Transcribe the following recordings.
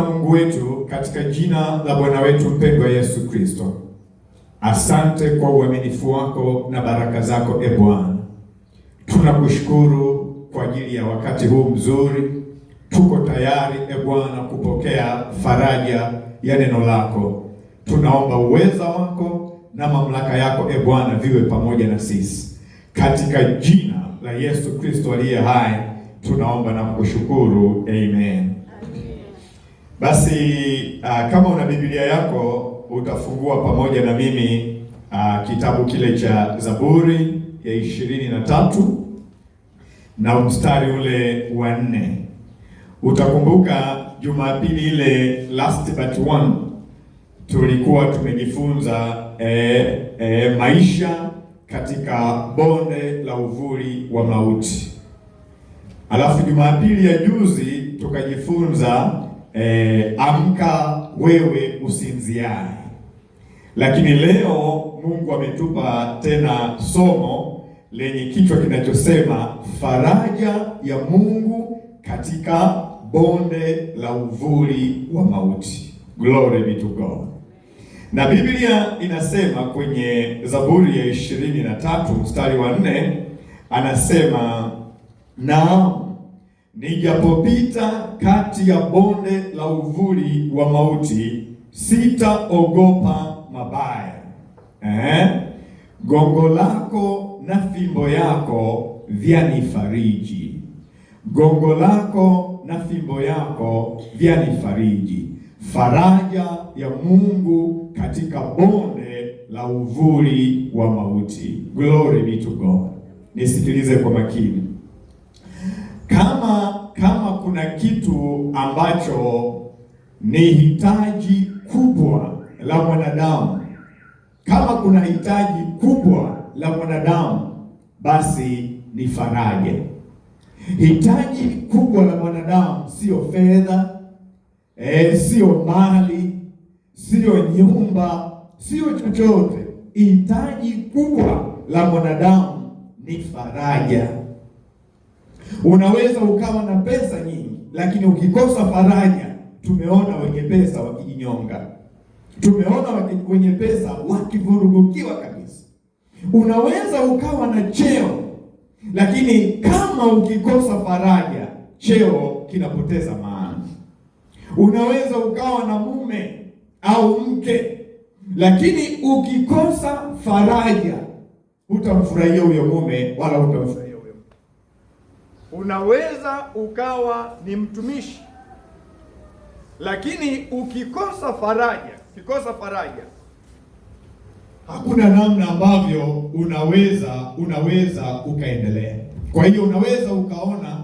na Mungu wetu katika jina la Bwana wetu mpendwa Yesu Kristo. Asante kwa uaminifu wako na baraka zako, Bwana. Tunakushukuru kwa ajili ya wakati huu mzuri. Tuko tayari, Bwana, kupokea faraja ya neno lako. Tunaomba uweza wako na mamlaka yako, Bwana, viwe pamoja na sisi. Katika jina la Yesu Kristo aliye hai, tunaomba na kukushukuru. Amen. Basi kama una Biblia yako utafungua pamoja na mimi kitabu kile cha Zaburi ya 23 na mstari ule wa 4. Utakumbuka Jumapili ile last but one tulikuwa tumejifunza maisha katika bonde la uvuli wa mauti. Alafu Jumapili ya juzi tukajifunza amka wewe usinziaye. Lakini leo Mungu ametupa tena somo lenye kichwa kinachosema faraja ya Mungu katika bonde la uvuli wa mauti. Glory be to God. Na Biblia inasema kwenye Zaburi ya 23 mstari wa 4, anasema naam, nijapopita kati ya bonde la uvuli wa mauti, sitaogopa mabaya. Gongo lako na fimbo yako vyanifariji. Gongo lako na fimbo yako vyanifariji. Faraja ya Mungu katika bonde la uvuli wa mauti. Glory be to God. Nisikilize kwa makini. Kama kuna kitu ambacho ni hitaji kubwa la mwanadamu, kama kuna hitaji kubwa la mwanadamu, basi ni faraja. Hitaji kubwa la mwanadamu sio fedha, sio mali, sio nyumba, sio chochote. Hitaji kubwa la mwanadamu ni faraja. Unaweza ukawa na pesa nyingi, lakini ukikosa faraja, tumeona wenye pesa wakijinyonga. Tumeona wenye pesa wakivurugukiwa kabisa. Unaweza ukawa na cheo, lakini kama ukikosa faraja, cheo kinapoteza maana. Unaweza ukawa na mume au mke, lakini ukikosa faraja, hutamfurahia huyo mume wala hutamfurahia huyo mke. Unaweza ukawa ni mtumishi, lakini ukikosa faraja, hakuna namna ambavyo unaweza ukaendelea. Kwa hiyo unaweza ukaona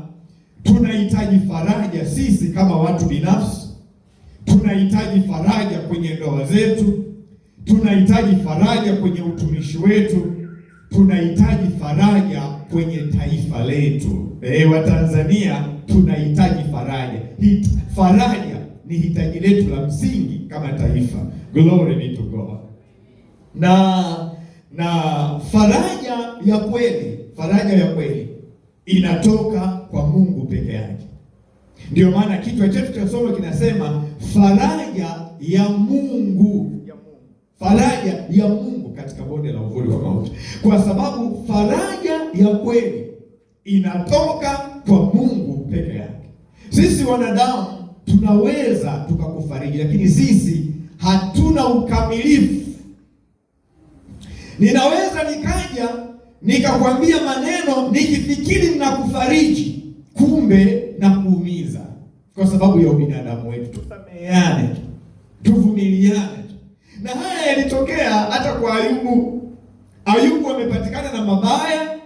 tunahitaji faraja sisi kama watu binafsi, tunahitaji faraja kwenye ndoa zetu, tunahitaji faraja kwenye utumishi wetu, tunahitaji faraja kwenye taifa letu. Watanzania tunahitaji faraja. Faraja ni hitaji letu la msingi kama taifa. Glory be to God. Na faraja ya kweli inatoka kwa Mungu peke yake. Ndio maana kichwa chetu cha somo kinasema faraja ya Mungu. Faraja ya Mungu katika bonde la uvuli wa mauti. Kwa sababu faraja ya kweli inatoka kwa Mungu peke yake. Sisi wanadamu tunaweza tukakufariji, lakini sisi hatuna ukamilifu. Ninaweza nikaja nikakwambia maneno nikifikiri ninakufariji, kumbe na kuumiza, kwa sababu ya ubinadamu wetu. Tusameheane, tuvumiliane. Na haya yalitokea hata kwa Ayubu. Ayubu amepatikana na mabaya,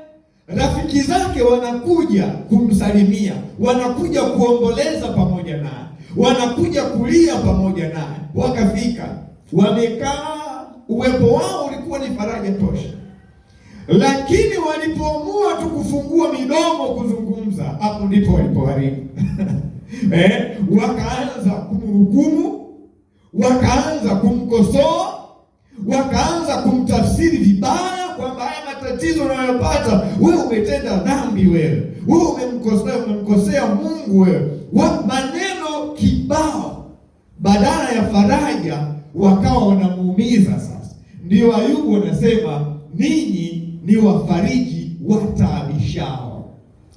rafiki zake wanakuja kumsalimia, wanakuja kuomboleza pamoja naye, wanakuja kulia pamoja naye. Wakafika, wamekaa, uwepo wao ulikuwa ni faraja tosha. Lakini walipoamua tu kufungua midomo kuzungumza, hapo ndipo walipoharibu. Wakaanza kumhukumu, wakaanza kumkosoa, wakaanza kumtafsiri vibaya kwamba haya matatizo unayopata wewe umetenda dhambi, wewe umemkosea Mungu, wewe maneno kibao. badala ya faraja wakawa wanamuumiza. Sasa ndio Ayubu anasema ninyi ni wafariji wataabishao.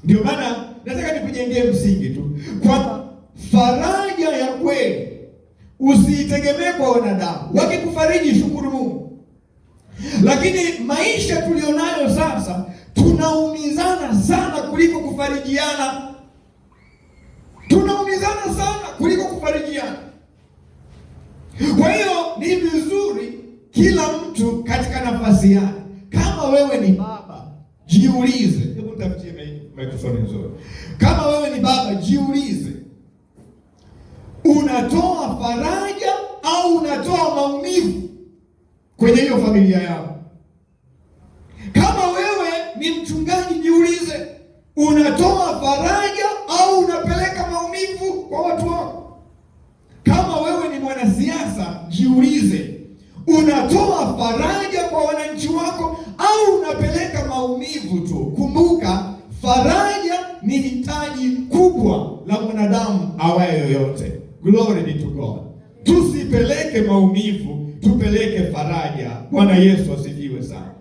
Ndio maana nataka nikujengee msingi tu kwamba faraja ya kweli usiitegemee kwa wanadamu. Wakikufariji shukuru Mungu, lakini maisha tulionayo sasa tunaumizana sana kuliko kufarijiana. Tunaumizana sana kuliko kufarijiana. Kwa hiyo ni vizuri kila mtu katika nafasi yake. Kama wewe ni baba, jiulize. Hebu nitafutie microphone nzuri. Kama wewe ni baba, jiulize, unatoa faraja au unatoa maumivu kwenye hiyo familia yako? Kama wewe ni mchungaji, jiulize, unatoa faraja au unapeleka maumivu kwa watu wako? Kama wewe ni mwanasiasa, jiulize, unatoa faraja kwa wananchi wako au unapeleka maumivu tu? Kumbuka, faraja ni hitaji kubwa la mwanadamu awaye yoyote. Glory be to God. Tusipeleke maumivu, tupeleke faraja. Bwana Yesu asifiwe sana.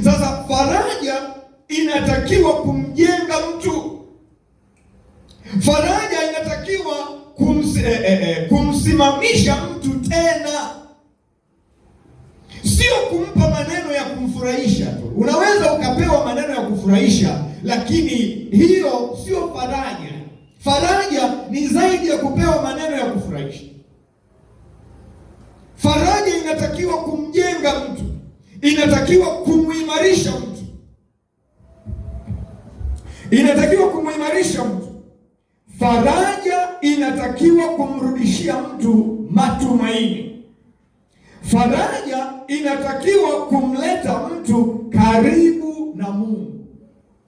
Sasa faraja inatakiwa kumjenga mtu. Faraja inatakiwa kumsimamisha mtu tena, sio kumpa maneno ya kumfurahisha tu. Unaweza ukapewa maneno ya kufurahisha, lakini hiyo sio faraja. Faraja ni zaidi ya kupewa maneno ya kufurahisha. Faraja inatakiwa kumjenga mtu, inatakiwa kumuimarisha mtu, inatakiwa kumuimarisha mtu. Faraja inatakiwa kumrudishia mtu matumaini. Faraja inatakiwa kumleta mtu karibu na Mungu,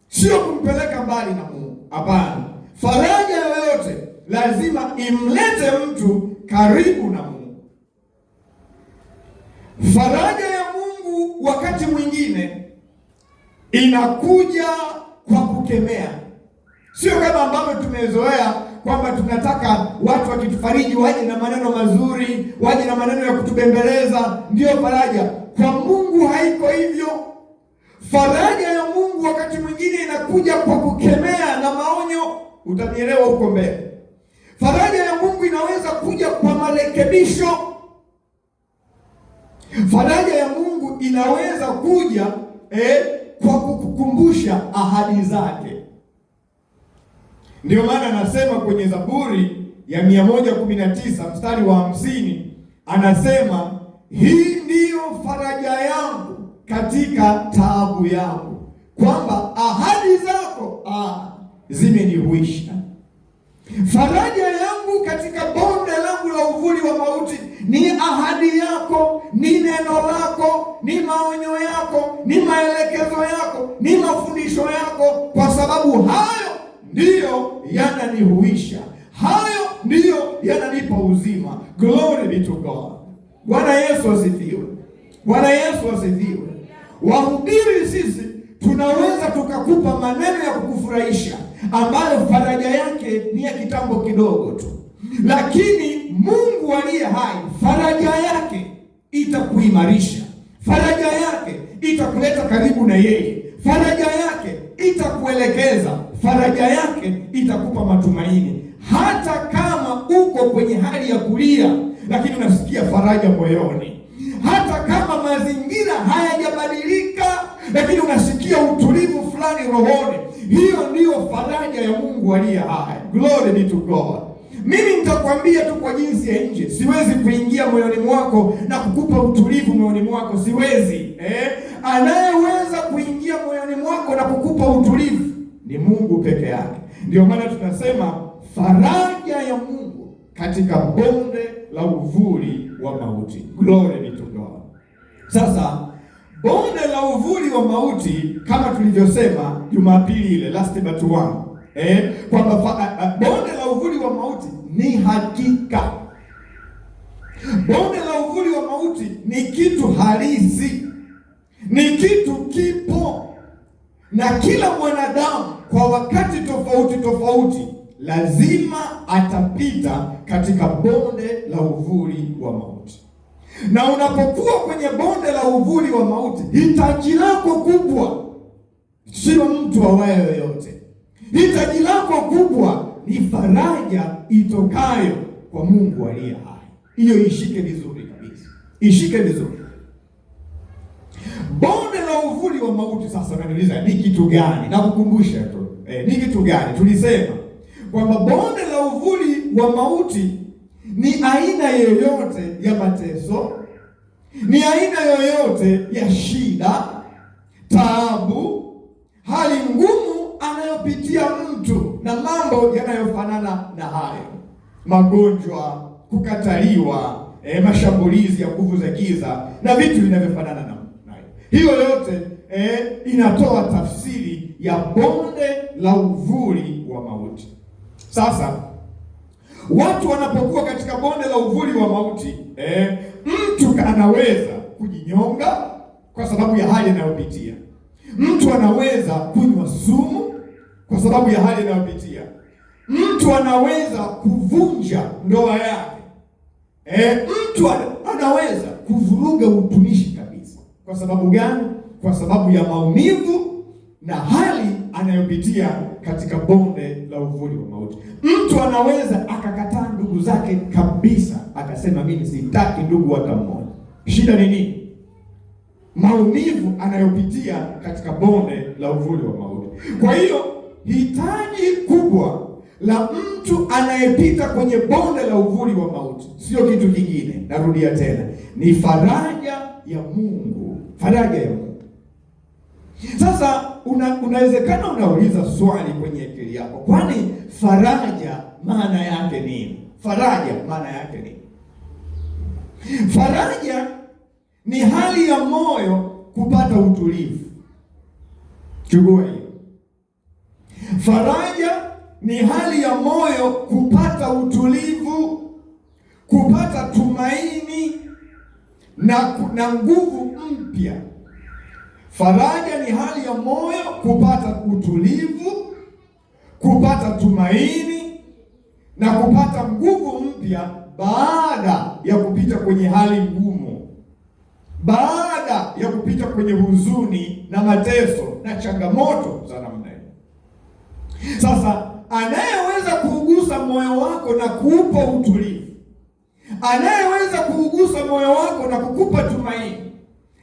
sio kumpeleka mbali na Mungu. Hapana, faraja yoyote lazima imlete mtu karibu na Mungu. Faraja ya Mungu wakati mwingine inakuja kwa kukemea. Sio kama ambavyo tumezoea kwamba tunataka watu wakitufariji waje na maneno mazuri, waje na maneno ya kutubembeleza ndio faraja. Kwa Mungu haiko hivyo. Faraja ya Mungu wakati mwingine inakuja kwa kukemea na maonyo. Utanielewa huko mbele. Faraja ya Mungu inaweza kuja kwa marekebisho. Faraja ya Mungu inaweza kuja kwa kukukumbusha ahadi zake. Ndio maana anasema kwenye Zaburi ya 119 mstari wa 50, anasema hii ndiyo faraja yangu katika taabu yangu, kwamba ahadi zako zimenihuisha. Faraja yangu katika bonde langu la uvuli wa mauti ni ahadi yako, ni neno lako, ni maonyo yako, ni maelekezo yako, ni mafundisho yako, kwa sababu hayo ndiyo yananihuisha, hayo ndiyo yananipa uzima. Glory be to God. Bwana Yesu asifiwe. Bwana Yesu asifiwe. Wahubiri sisi tunaweza tukakupa maneno ya kukufurahisha ambayo faraja yake ni ya kitambo kidogo tu, lakini Mungu aliye hai, faraja yake itakuimarisha, faraja yake itakuleta karibu na yeye, faraja yake itakuelekeza, faraja yake itakupa matumaini. Hata kama uko kwenye hali ya kulia, lakini unasikia faraja moyoni. Hata kama mazingira hayajabadilika, lakini unasikia utulivu fulani rohoni. Hiyo ndiyo faraja ya Mungu aliye hai. Glory be to God. Mimi nitakwambia tu kwa jinsi ya nje, siwezi kuingia moyoni mwako na kukupa utulivu moyoni mwako, siwezi. Anayeweza kuingia moyoni mwako na kukupa utulivu ni Mungu peke yake. Ndio maana tunasema faraja ya Mungu katika bonde la uvuli wa mauti. Glory be to God. Sasa bonde la uvuli wa mauti, kama tulivyosema Jumapili ile, last but one, kwamba bonde la uvuli wa mauti ni hakika. Bonde la uvuli wa mauti ni kitu halisi, ni kitu kipo, na kila mwanadamu kwa wakati tofauti tofauti lazima atapita katika bonde la uvuli wa mauti. Na unapokuwa kwenye bonde la uvuli wa mauti, hitaji lako kubwa sio mtu awaye yoyote. Hitaji lako kubwa ni faraja itokayo kwa Mungu aliye hai. Hiyo ishike vizuri kabisa, ishike vizuri. Bonde la uvuli wa mauti. Sasa unaniuliza ni kitu gani? Nakukumbusha tu ni kitu gani? Tulisema kwamba bonde la uvuli wa mauti ni aina yoyote ya mateso, ni aina yoyote ya shida, taabu, hali ngumu anayopitia mtu na mambo yanayofanana na hayo: magonjwa, kukataliwa, mashambulizi ya nguvu za giza na vitu vinavyofanana nayo. Hiyo yote inatoa tafsiri ya bonde la uvuli wa mauti. Sasa watu wanapokuwa katika bonde la uvuli wa mauti, mtu anaweza kujinyonga kwa sababu ya hali anayopitia. Mtu anaweza kunywa sumu kwa sababu ya hali anayopitia. Mtu anaweza kuvunja ndoa yake. Mtu anaweza kuvuruga utumishi kabisa. Kwa sababu gani? Kwa sababu ya maumivu na hali anayopitia katika bonde la uvuli wa mauti. Mtu anaweza akakataa ndugu zake kabisa, akasema mimi sitaki ndugu hata mmoja. Shida ni nini? Maumivu anayopitia katika bonde la uvuli wa mauti. Kwa hiyo hitaji kubwa la mtu anayepita kwenye bonde la uvuli wa mauti sio kitu kingine, narudia tena, ni faraja ya Mungu. Faraja ya Mungu. Sasa unawezekana unauliza swali kwenye akili yako, kwani faraja maana yake nini? Faraja maana yake nini? Faraja ni hali ya moyo kupata utulivu. Chukua hiyo. Faraja ni hali ya moyo kupata utulivu, kupata tumaini na nguvu mpya. Faraja ni hali ya moyo kupata utulivu, kupata tumaini na kupata nguvu mpya baada ya kupita kwenye hali ngumu, baada ya kupita kwenye huzuni na mateso na changamoto za namna hiyo. Sasa anayeweza kuugusa moyo wako na kuupa utulivu, anayeweza kuugusa moyo wako na kukupa tumaini,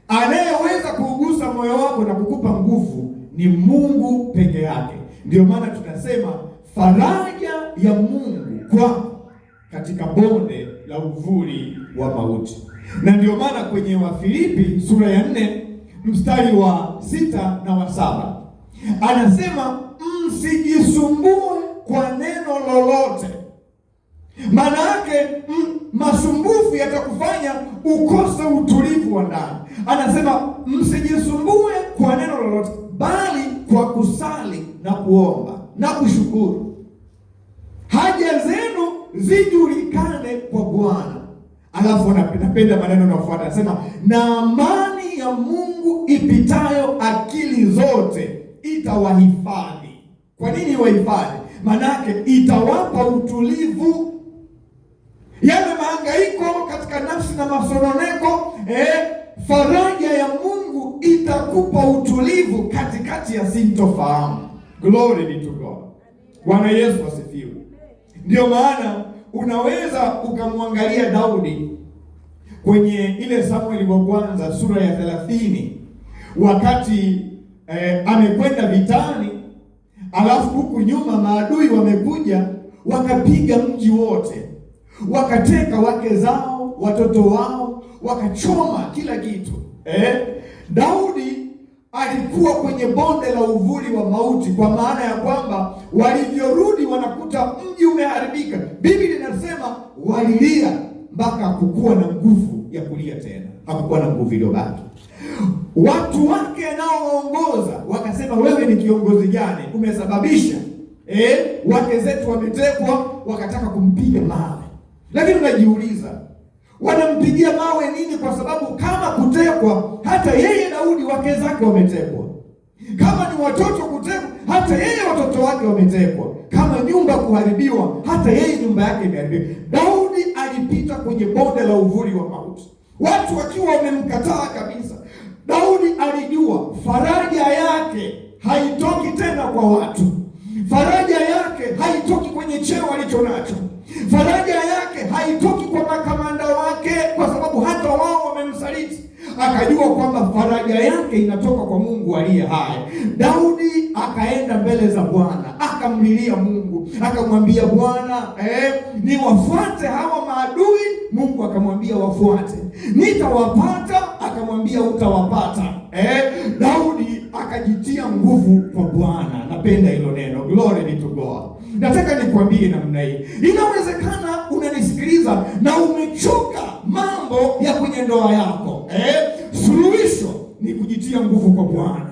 anayeweza kuugusa moyo wako na kukupa nguvu ni Mungu peke yake. Ndio maana tunasema faraja ya Mungu kwako katika bonde la uvuli wa mauti. Na ndio maana kwenye Wafilipi sura ya 4 mstari wa 6 na wa 7 anasema msijisumbue kwa neno lolote. Maana yake masumbufu yatakufanya ukose utulivu wa ndani. Anasema msijisumbue kwa neno lolote, bali kwa kusali na kuomba na kushukuru haja zenu zijulikane kwa Bwana. Alafu napenda maneno yanayofuata, anasema na amani ya Mungu ipitayo akili zote itawahifadhi. Kwa nini wahifadhi? Manake itawapa utulivu. Yale mahangaiko katika nafsi na masononeko, faraja ya Mungu itakupa utulivu katikati ya sintofahamu. Glory be to God. Bwana Yesu asifiwe. Ndio maana unaweza ukamwangalia Daudi kwenye ile Samueli wa kwanza sura ya 30 wakati amekwenda vitani, alafu huku nyuma maadui wamekuja wakapiga mji wote, wakateka wake zao, watoto wao, wakachoma kila kitu. Daudi alikuwa kwenye bonde la uvuli wa mauti, kwa maana ya kwamba walivyorudi wanakuta mji umeharibika. Biblia inasema walilia mpaka hakukuwa na nguvu ya kulia tena, hakukuwa na nguvu iliyobaki. Watu wake anaoongoza wakasema, wewe ni kiongozi gani umesababisha wake zetu wametekwa? Wakataka kumpiga mawe. Lakini unajiuliza wanampigia mawe nini? Kwa sababu kama kutekwa, hata yeye Daudi wake zake wametekwa. Kama ni watoto kutekwa, hata yeye watoto wake wametekwa. Kama nyumba kuharibiwa, hata yeye nyumba yake imeharibiwa. Daudi alipita kwenye bonde la uvuli wa mauti, watu wakiwa wamemkataa kabisa. Daudi alijua faraja yake haitoki tena kwa watu. Faraja yake haitoki kwenye cheo alicho nacho. Faraja yake haitoki kwa makamanda wake, kwa sababu hata wao wamemsaliti. Akajua kwamba faraja yake inatoka kwa Mungu aliye hai. Daudi akaenda mbele za Bwana, akamlilia Mungu, akamwambia Bwana, niwafuate hawa maadui? Mungu akamwambia wafuate. Nitawapata? Akamwambia utawapata. Daudi akajitia nguvu kwa Bwana. Napenda hilo neno, glory be to God. Nataka nikwambie namna hii, inawezekana unanisikiliza na umechoka mambo ya kwenye ndoa yako. Suluhisho ni kujitia nguvu kwa Bwana.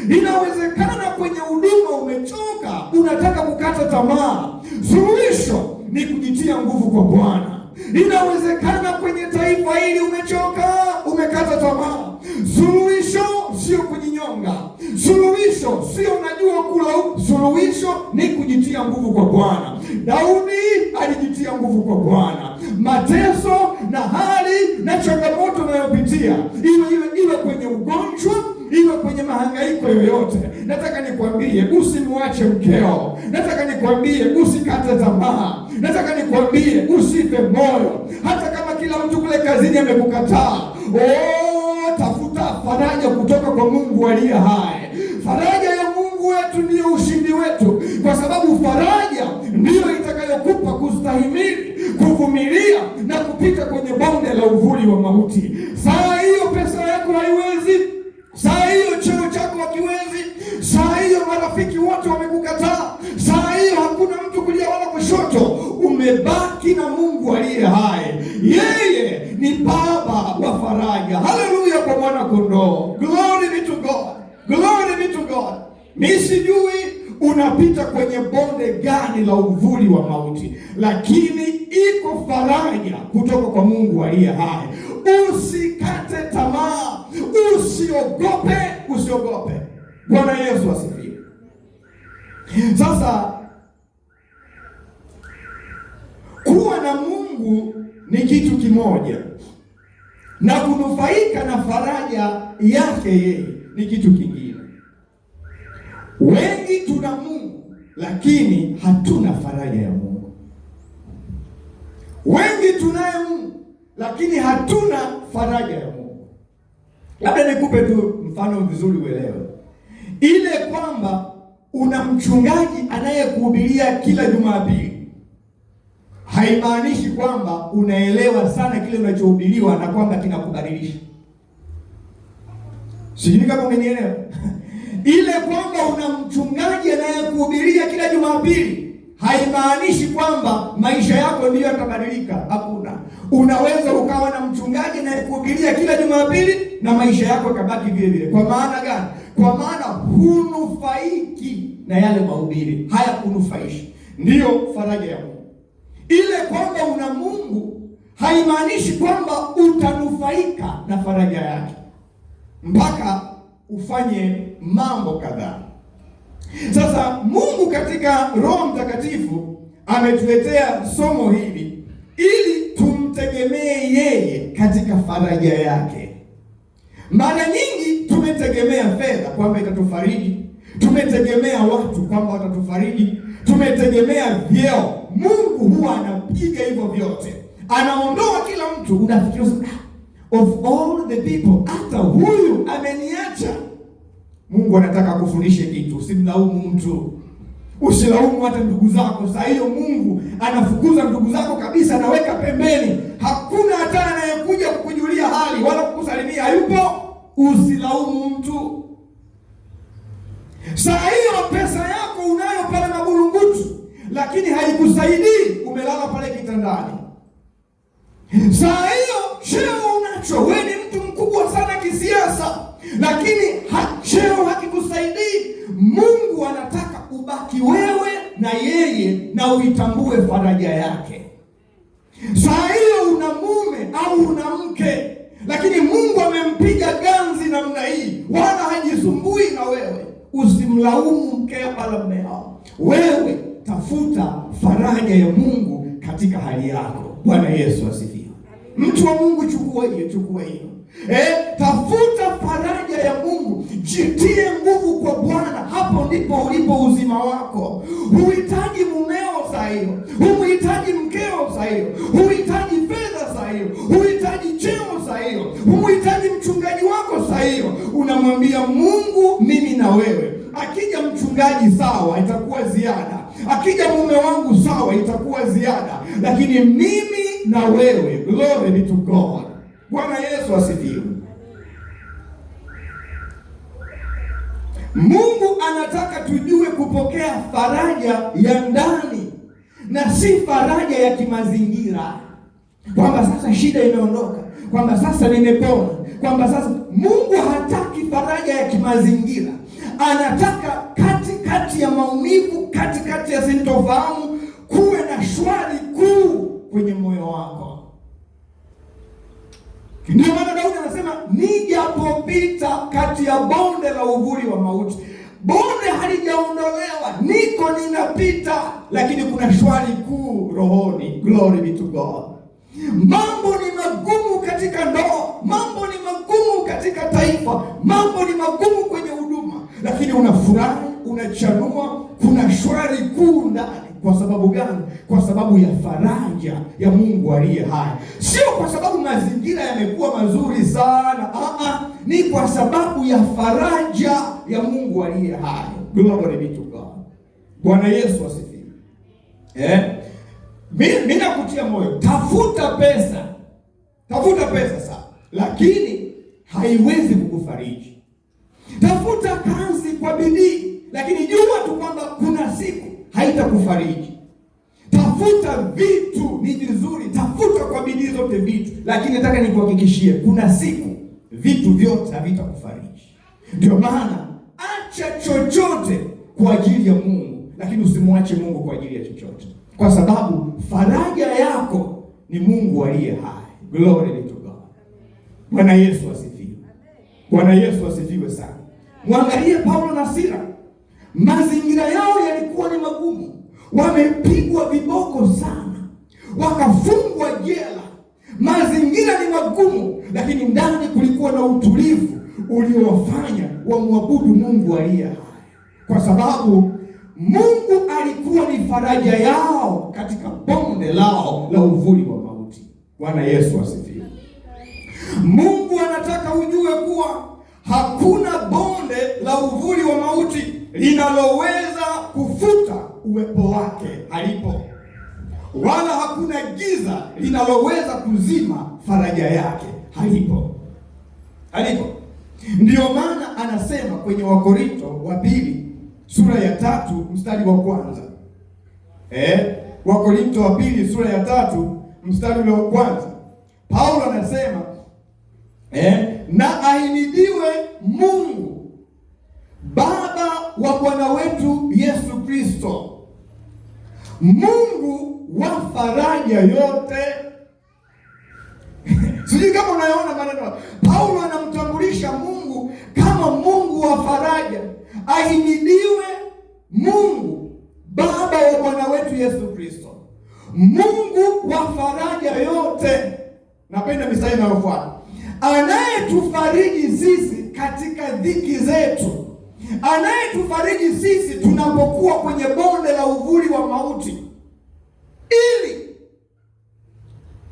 Inawezekana kwenye huduma umechoka, unataka kukata tamaa. Suluhisho ni kujitia nguvu kwa Bwana. Inawezekana kwenye taifa hili umechoka, umekata tamaa. Suluhisho sio kujinyonga. Suluhisho sio unajua kula. Suluhisho ni kujitia nguvu kwa Bwana. Daudi alijitia nguvu kwa Bwana. Mateso na hali na changamoto unayopitia, iwe kwenye ugonjwa, iwe kwenye mahangaiko yoyote, nataka nikwambie usimwache mkeo. Nataka nikwambie usikate tamaa. Nataka nikwambie usife moyo, hata kama kila mtu kule kazini amekukataa. Tafuta faraja kutoka kwa Mungu aliye hai. Faraja ya Mungu wetu ndiyo ushindi wetu, kwa sababu faraja ndiyo itakayokupa kustahimili, kuvumilia na kupita kwenye bonde la uvuli wa mauti. Saa hiyo pesa yako haiwezi, saa hiyo cheo chako hakiwezi, saa hiyo marafiki wote wamekukataa, saa hiyo hakuna mtu kulia wala kushoto. Umebaki na Mungu aliye hai. Yeye ni baba wa faraja. Haleluya kwa mwana kondoo. Glory be to God. Glory be to God. Mimi sijui unapita kwenye bonde gani la uvuli wa mauti, lakini iko faraja kutoka kwa Mungu aliye hai. Usikate tamaa, usiogope, usiogope. Bwana Yesu asifiwe. Sasa kuwa na Mungu ni kitu kimoja, na kunufaika na faraja yake yeye ni kitu kingine. Wengi tuna Mungu lakini hatuna faraja ya Mungu. Wengi tunaye Mungu lakini hatuna faraja ya Mungu. Labda nikupe tu mfano vizuri uelewe. Ile kwamba una mchungaji anayekuhubiria kila Jumapili haimaanishi kwamba unaelewa sana kile unachohubiriwa na kwamba kinakubadilisha. Sijui kama umenielewa. Ile kwamba una mchungaji anayekuhubiria kila Jumapili haimaanishi kwamba maisha yako ndiyo yatabadilika. Hakuna. Unaweza ukawa na mchungaji anayekuhubiria kila Jumapili na maisha yako yakabaki vile vile. Kwa maana gani? Kwa maana hunufaiki na yale mahubiri, hayakunufaishi. Ndiyo faraja ya Mungu. Ile kwamba una Mungu haimaanishi kwamba utanufaika na faraja yake mpaka ufanye mambo kadhaa. Sasa Mungu katika Roho Mtakatifu ametuletea somo hili ili tumtegemee yeye katika faraja yake. Mara nyingi tumetegemea fedha kwamba itatufariji, tumetegemea watu kwamba watatufariji, tumetegemea vyeo. Mungu huwa anapiga hivyo vyote, anaondoa kila mtu. Unafikiria of all the people, hata huyu ameniacha. Mungu anataka kufundisha kitu. Usimlaumu mtu, usilaumu hata ndugu zako. Saa hiyo Mungu anafukuza ndugu zako kabisa, anaweka pembeni. Hakuna hata anayekuja kukujulia hali wala kukusalimia, hayupo. Usilaumu mtu. Saa hiyo pesa yako unayo pale Mabulungutu, lakini haikusaidii, umelala pale kitandani. Saa hiyo cheo unacho, wewe ni mtu mkubwa sana kisiasa, lakini cheo hakikusaidii. Mungu anataka ubaki wewe na yeye na uitambue faraja yake. Saa hiyo una mume au una mke, lakini Mungu amempiga ganzi namna hii, wala hajisumbui na wewe. usimlaumu mkeo wala mmeo. Wewe tafuta faraja ya Mungu katika hali yako. Bwana Yesu asifiwe. Mtu wa Mungu, chukua hiyo. Tafuta faraja ya Mungu, jitie nguvu kwa Bwana. Hapo ndipo ulipo uzima wako. Huhitaji mumeo saa hiyo, huhitaji mkeo saa hiyo, huhitaji fedha saa hiyo, huhitaji cheo saa hiyo, huhitaji mchungaji wako saa hiyo. Unamwambia Mungu, mimi na wewe. Akija mchungaji sawa, itakuwa ziada. Akija mume wangu sawa, itakuwa ziada. Lakini mimi na wewe, glory be to God. Bwana Yesu asifiwe. Mungu anataka tujue kupokea faraja ya ndani na si faraja ya kimazingira, kwamba sasa shida imeondoka, kwamba sasa nimepona, kwamba sasa. Mungu hataki faraja ya kimazingira. Anataka katikati ya maumivu, katikati ya sintofahamu, kuwe na shwari kuu kwenye moyo wako. Ndio maana Daudi anasema, nijapopita kati ya bonde la uvuli wa mauti. Bonde halijaondolewa, niko ninapita, lakini kuna shwari kuu rohoni. Glory be to God. Mambo ni magumu katika ndoa, mambo ni magumu katika taifa, mambo ni magumu kwenye huduma, lakini unafurahi, unachanua, kuna shwari kuu ndani. Kwa sababu gani? Kwa sababu ya faraja ya Mungu aliye hai. Sio kwa sababu mazingira yamekuwa mazuri sana. Ni kwa sababu ya faraja ya Mungu aliye hai. Glory be to God. Bwana Yesu asifiwe. Mimi nakutia moyo, tafuta pesa sana, lakini haiwezi kukufariji. Tafuta kazi kwa bidii, lakini jua tu kwamba kuna siku haitakufariji. Tafuta vitu, ni vizuri, tafuta kwa bidii zote vitu, lakini nataka nikuhakikishie kuna siku vitu vyote havitakufariji. Ndio maana acha chochote kwa ajili ya Mungu, lakini usimwache Mungu kwa ajili ya chochote, kwa sababu faraja yako ni Mungu aliye hai. Glory be to God. Bwana Yesu asifiwe. Bwana Yesu asifiwe sana. Mwangalie Paulo na Sila. Mazingira yao yalikuwa ni magumu, wamepigwa viboko sana, wakafungwa jela. Mazingira ni magumu, lakini ndani kulikuwa na utulivu uliowafanya wamwabudu Mungu aliye hai, kwa sababu Mungu alikuwa ni faraja yao katika bonde lao la uvuli wa mauti. Bwana Yesu asifiwe. Mungu anataka ujue kuwa hakuna bonde la uvuli wa mauti linaloweza kufuta uwepo wake alipo, wala hakuna giza linaloweza kuzima faraja yake halipo. Ndiyo maana anasema kwenye Wakorinto wa pili sura ya 3 mstari wa kwanza. Wakorinto wa pili sura ya 3 mstari wa kwanza. Paulo anasema na ahimidiwe Mungu Baba wa Bwana wetu Yesu Kristo, Mungu wa faraja yote. Sijui kama unaona maneno. Paulo anamtambulisha Mungu kama Mungu wa faraja. Ahimidiwe Mungu Baba wa Bwana wetu Yesu Kristo, Mungu wa faraja yote. Napenda mistari inayofuata. Anayetufariji sisi katika dhiki zetu, anayetufariji sisi tunapokuwa kwenye bonde la uvuli wa mauti.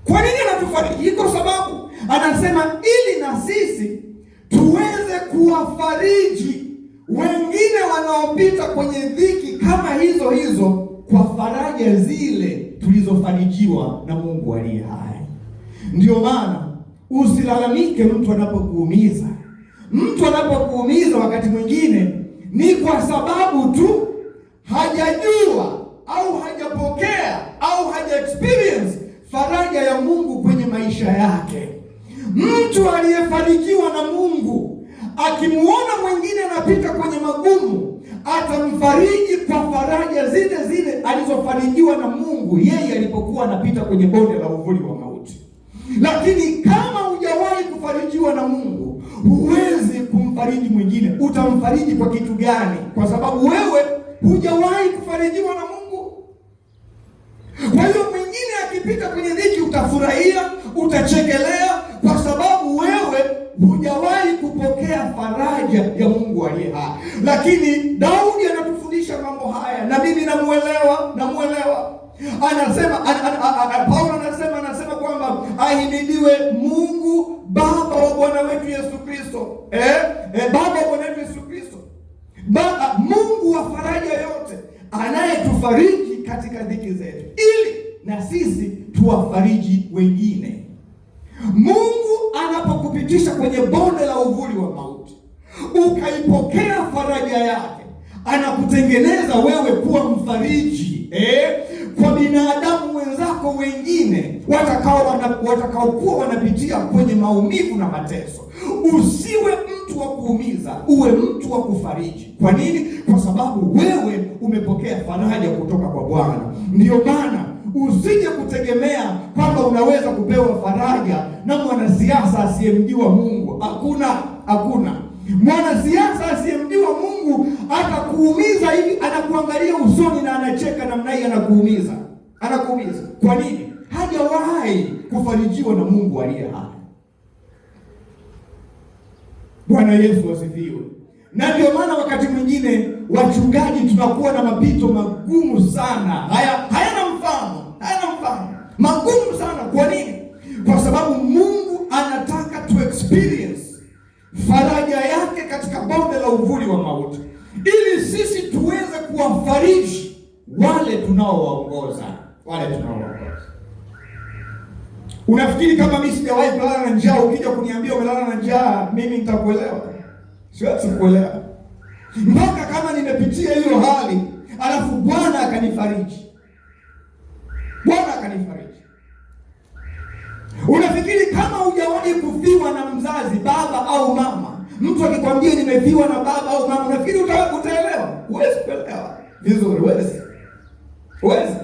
Kwa nini anatufariji? Kwa sababu anasema ili na sisi tuweze kuwafariji wengine wanaopita kwenye dhiki kama hizo hizo, kwa faraja zile tulizofarijiwa na Mungu aliye hai. Ndio maana usilalamike mtu anapokuumiza. Mtu anapokuumiza wakati mwingine ni kwa sababu tu hajajua au hajapokea au haja experience faraja ya Mungu kwenye maisha yake. Mtu aliyefarijiwa na Mungu akimuona mwingine anapita kwenye magumu, atamfariji kwa faraja zile zile alizofarijiwa na Mungu yeye alipokuwa anapita kwenye bonde la uvuli wa mauti. Lakini kama hujawahi kufarijiwa na Mungu, huwezi kumfariji mwingine, utamfariji kwa kitu gani? Kwa sababu wewe hujawahi kufarijiwa na Mungu. Kwa hiyo mwingine akipita kwenye dhiki utafurahia, utachekelea, kwa sababu wewe hujawahi kupokea faraja ya Mungu aliye hai. Lakini Daudi anatufundisha mambo haya, na mimi namuelewa. Anasema Paulo anasema kwamba ahimidiwe Mungu Baba wa Bwana wetu Yesu Kristo. Baba wa Bwana wetu Yesu Kristo. Mungu wa faraja yote, anayetufariji katika dhiki zetu, ili na sisi tuwafariji wengine. Mungu anapokupitisha kwenye bonde la uvuli wa mauti, ukaipokea faraja yake, anakutengeneza wewe kuwa mfariji kwa binadamu wenzako wengine watakaokuwa wanapitia kwenye maumivu na mateso. Usiwe mtu wa kuumiza, uwe mtu wa kufariji. Kwa nini? Kwa sababu wewe umepokea faraja kutoka kwa Bwana. Ndio maana usije kutegemea kwamba unaweza kupewa faraja na mwanasiasa asiyemjua Mungu. Hakuna. Mwanasiasa asiyemjua Mungu atakuumiza hivi, anakuangalia usoni na anacheka namna hii, anakuumiza. Kwa nini? Hajawahi kufarijiwa na Mungu aliye hai. Bwana Yesu asifiwe. Na ndio maana wakati mwingine wachungaji tunakuwa na mapito magumu sana, hayana mfano, magumu sana. Kwa nini? Kwa sababu Mungu anataka tu experience faraja yake katika bonde la uvuli wa mauti, ili sisi tuweze kuwafariji wale tunaowaongoza. Unafikiri kama mimi sijawahi kulala na njaa, ukija kuniambia umelala na njaa, mimi nitakuelewa? Siwezi kuelewa. Mpaka kama nimepitia hiyo hali, alafu Bwana akanifariji. Unafikiri kama hujawahi kufiwa na mzazi, baba au mama, mtu akikwambia nimefiwa na baba au mama, unafikiri utaelewa? Huwezi kuelewa vizuri, huwezi.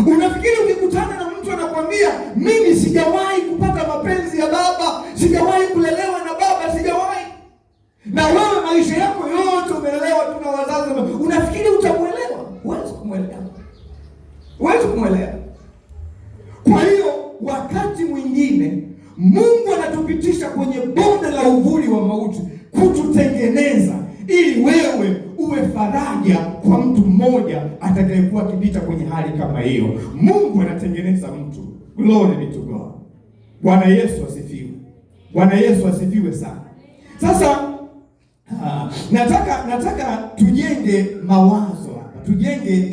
Unafikiri ukikutana na mtu anakwambia mimi sijawahi kupata mapenzi ya baba, sijawahi kulelewa na baba, sijawahi, na wewe maisha yako yote umelelewa tu na wazazi, unafikiri utamuelewa? Huwezi kumwelewa. Kwa hiyo wakati mwingine Mungu anatupitisha kwenye bonde la uvuli wa mauti kututengeneza, ili wewe uwe faraja kwa mtu mmoja atakayekuwa akipita kwenye hali kama hiyo. Mungu anatengeneza mtu. Glory be to God. Bwana Yesu asifiwe sana. Sasa nataka tujenge mawazo hapa,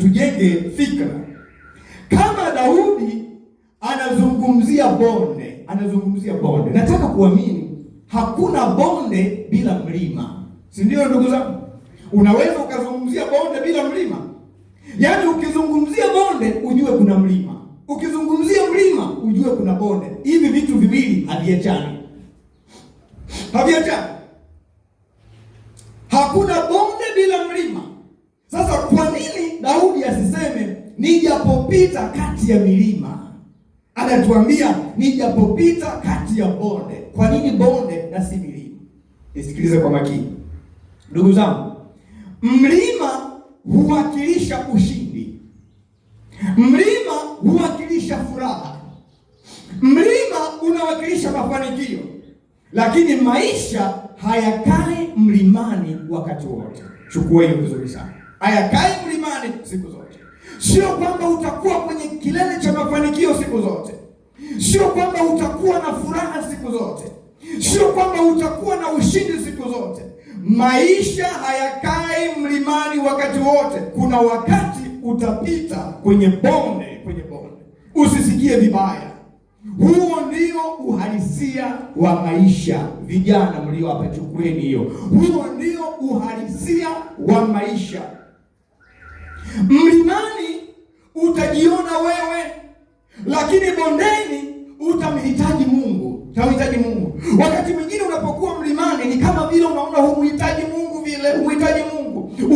tujenge fikra. Kama Daudi anazungumzia bonde, nataka kuamini hakuna bonde bila mlima. Si ndio ndugu zangu? Unaweza ukazungumzia bonde bila mlima. Yaani ukizungumzia bonde ujue kuna mlima, ukizungumzia mlima ujue kuna bonde. Hivi vitu viwili haviachani. Hakuna bonde bila mlima. Sasa kwa nini Daudi asiseme nijapopita kati ya milima? Anatuambia nijapopita kati ya bonde. Kwa nini bonde na si milima? Nisikilize kwa makini. Ndugu zangu, mlima huwakilisha ushindi. Mlima huwakilisha furaha. Mlima unawakilisha mafanikio. Lakini maisha hayakai mlimani wakati wote. Chukua hiyo vizuri sana. Hayakai mlimani siku zote. Sio kwamba utakuwa kwenye kilele cha mafanikio siku zote. Sio kwamba utakuwa na furaha siku zote. Sio kwamba utakuwa na ushindi siku zote. Maisha hayakai mlimani wakati wote. Kuna wakati utapita kwenye bonde. Usisikie vibaya. Huo ndio uhalisia wa maisha. Vijana mlio hapa, chukueni hiyo. Huo ndio uhalisia wa maisha. Mlimani utajiona wewe, lakini bondeni utamhitaji Mungu. Wakati mwingine unapokuwa mlimani ni kama vile unaona humhitaji Mungu vile,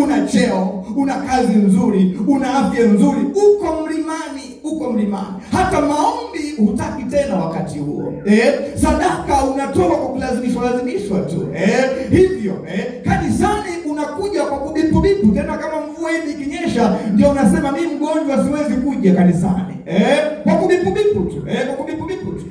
Una cheo, una kazi nzuri, una afya nzuri, uko mlimani, uko uko mlimani. Hata maombi hutaki tena wakati huo. Sadaka unatoa kwa kulazimishwa tu. Hivyo kanisani unakuja kwa kubipu tena, kama mvua hivi ikinyesha ndio unasema mimi mgonjwa siwezi kuja kanisani. Kwa kubipu tu. Kwa kubipu tu.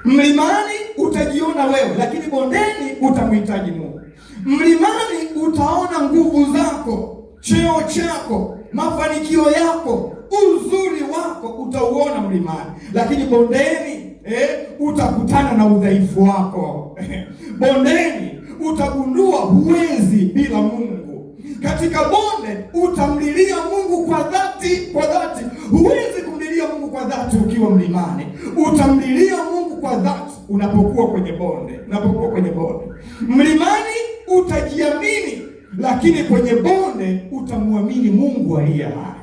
Mlimani utajiona wewe, lakini bondeni utamhitaji Mungu. Mlimani utaona nguvu zako, cheo chako, mafanikio yako, uzuri wako utauona mlimani, lakini bondeni utakutana na udhaifu wako. Bondeni utagundua huwezi bila Mungu. Katika bonde utamlilia Mungu kwa dhati. Huwezi kumlilia Mungu kwa dhati ukiwa mlimani. Utamlilia Mungu kwa dhati unapokuwa kwenye bonde. Mlimani utajiamini, lakini kwenye bonde utamwamini Mungu aliye hai.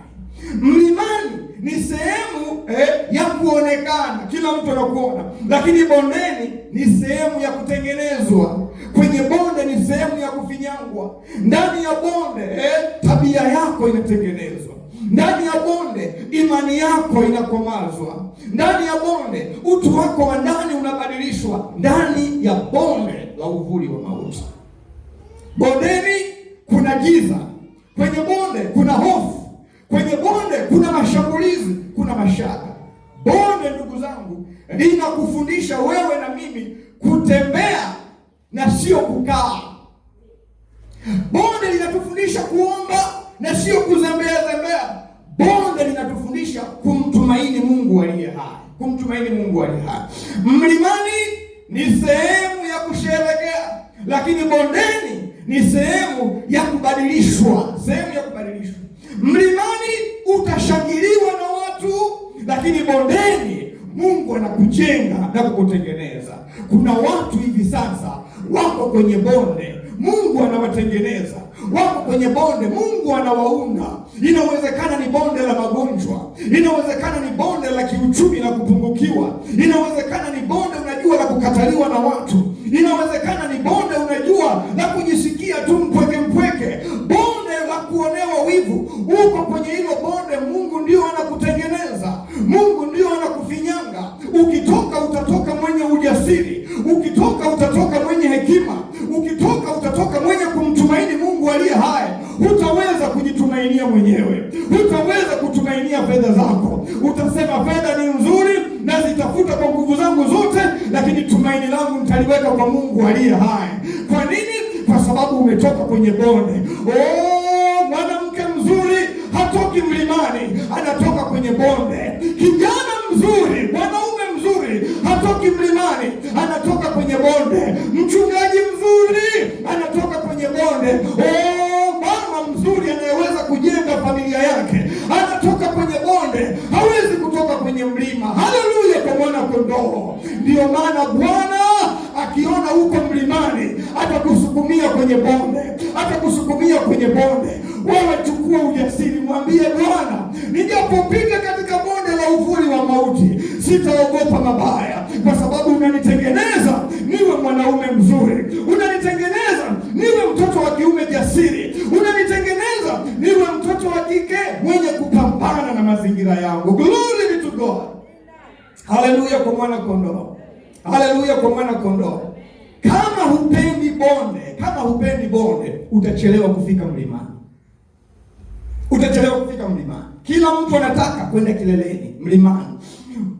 Mlimani ni sehemu ya kuonekana, kila mtu anakuona, lakini bondeni ni sehemu ya kutengenezwa. Kwenye bonde ni sehemu ya kufinyangwa. Ndani ya bonde tabia yako inatengenezwa. Ndani ya bonde imani yako inakomazwa. Ndani ya bonde utu wako wa ndani unabadilishwa. Ndani ya bonde la uvuli wa mauti. Bondeni kuna giza, kwenye bonde kuna hofu, kwenye bonde kuna mashambulizi, kuna mashaka. Bonde, ndugu zangu, linakufundisha wewe na mimi kutembea na sio kukaa. Bonde linatufundisha kuomba na sio kuzembea. Bonde linatufundisha kumtumaini Mungu aliye hai. Mlimani ni sehemu ya kusherehekea, lakini bondeni ni sehemu ya kubadilishwa. Mlimani utashangiliwa na watu, lakini bondeni Mungu anakujenga na kukutengeneza. Kuna watu hivi sasa wako kwenye bonde, Mungu anawatengeneza. Wako kwenye bonde, Mungu anawaunda. Inawezekana ni bonde la magonjwa, inawezekana ni bonde la kiuchumi na kupungukiwa, inawezekana ni bonde unajua la kukataliwa na watu, inawezekana ni bonde unajua la kujisikia tu mpweke, bonde la kuonewa wivu. Uko kwenye hilo bonde, Mungu ndio anakutengeneza, Mungu ndio anakufinyanga. Ukitoka utatoka mwenye ujasiri, ukitoka utatoka mwenye hekima, ukitoka utatoka mwenye kumtumaini Mungu aliye hai. Hutaweza kujitumainia mwenyewe, hutaweza kutumainia fedha zako. Utasema fedha ni nzuri na zitafuta kwa nguvu zangu zote, lakini tumaini langu nitaliweka kwa Mungu aliye hai. Kwa nini? Kwa sababu umetoka kwenye bonde. Mwanamke mzuri hatoki mlimani, anatoka kwenye bonde. Kijana mzuri, mwanaume mzuri hatoki mlimani, anatoka kwenye bonde. Mchungaji mzuri anatoka kwenye bonde. Mama mzuri anayeweza kujenga familia yake anatoka kwenye bonde, hawezi kutoka kwenye mlima. Haleluya kwa mwana kondoo. Ndiyo maana Bwana akiona uko mlimani atakusukumia kwenye bonde, Wewe chukua ujasiri, mwambie Bwana, nijapopita katika bonde la uvuli wa mauti sitaogopa mabaya, kwa sababu unanitengeneza niwe mwanaume mzuri, unanitengeneza niwe mtoto wa kiume jasiri, unanitengeneza niwe mtoto wa kike mwenye kupambana na mazingira yangu. Glory be to God. Haleluya kwa mwana kondoo. Kama hupendi bonde, utachelewa kufika mlimani. Kila mtu anataka kwenda kileleni mlimani.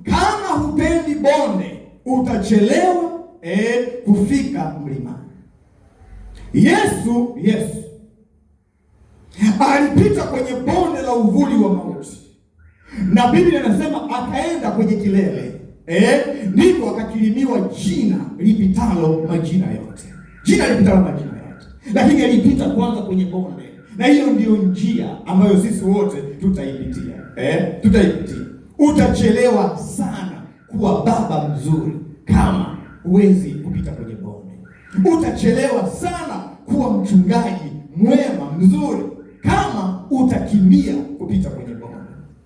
Kama hupendi bonde, utachelewa kufika mlimani. Yesu alipita kwenye bonde la uvuli wa mauti, na Biblia inasema akaenda kwenye kilele, ndipo akakirimiwa jina lipitalo majina yote. Lakini alipita kwanza kwenye bonde, na hiyo ndiyo njia ambayo sisi wote tutaipitia. Utachelewa sana kuwa baba mzuri kama huwezi kupita kwenye bonde. Utachelewa sana kuwa mchungaji mwema mzuri kama utakimbia kupita kwenye bonde.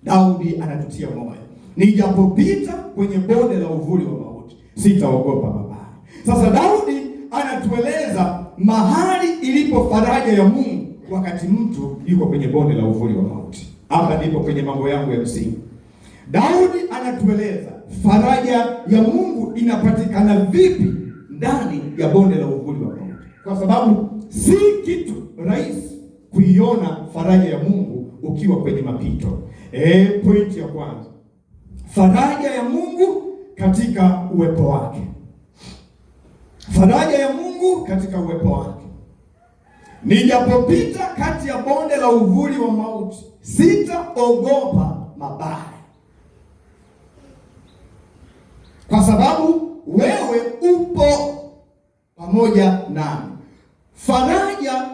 Daudi anatutia moyo, nijapopita kwenye bonde la uvuli wa mauti sitaogopa mabaya. Sasa Daudi anatueleza mahali ilipo faraja ya Mungu wakati mtu yuko kwenye bonde la uvuli wa mauti. Hapa ndipo kwenye mambo yangu ya msingi. Daudi anatueleza faraja ya Mungu inapatikana vipi ndani ya bonde la uvuli wa mauti, kwa sababu si kitu rahisi kuiona faraja ya Mungu ukiwa kwenye mapito. Pointi ya kwanza, faraja ya Mungu katika uwepo wake. Faraja ya Mungu katika uwepo wake. Nijapopita kati ya bonde la uvuli wa mauti, sitaogopa mabaya, kwa sababu wewe upo pamoja nami. Faraja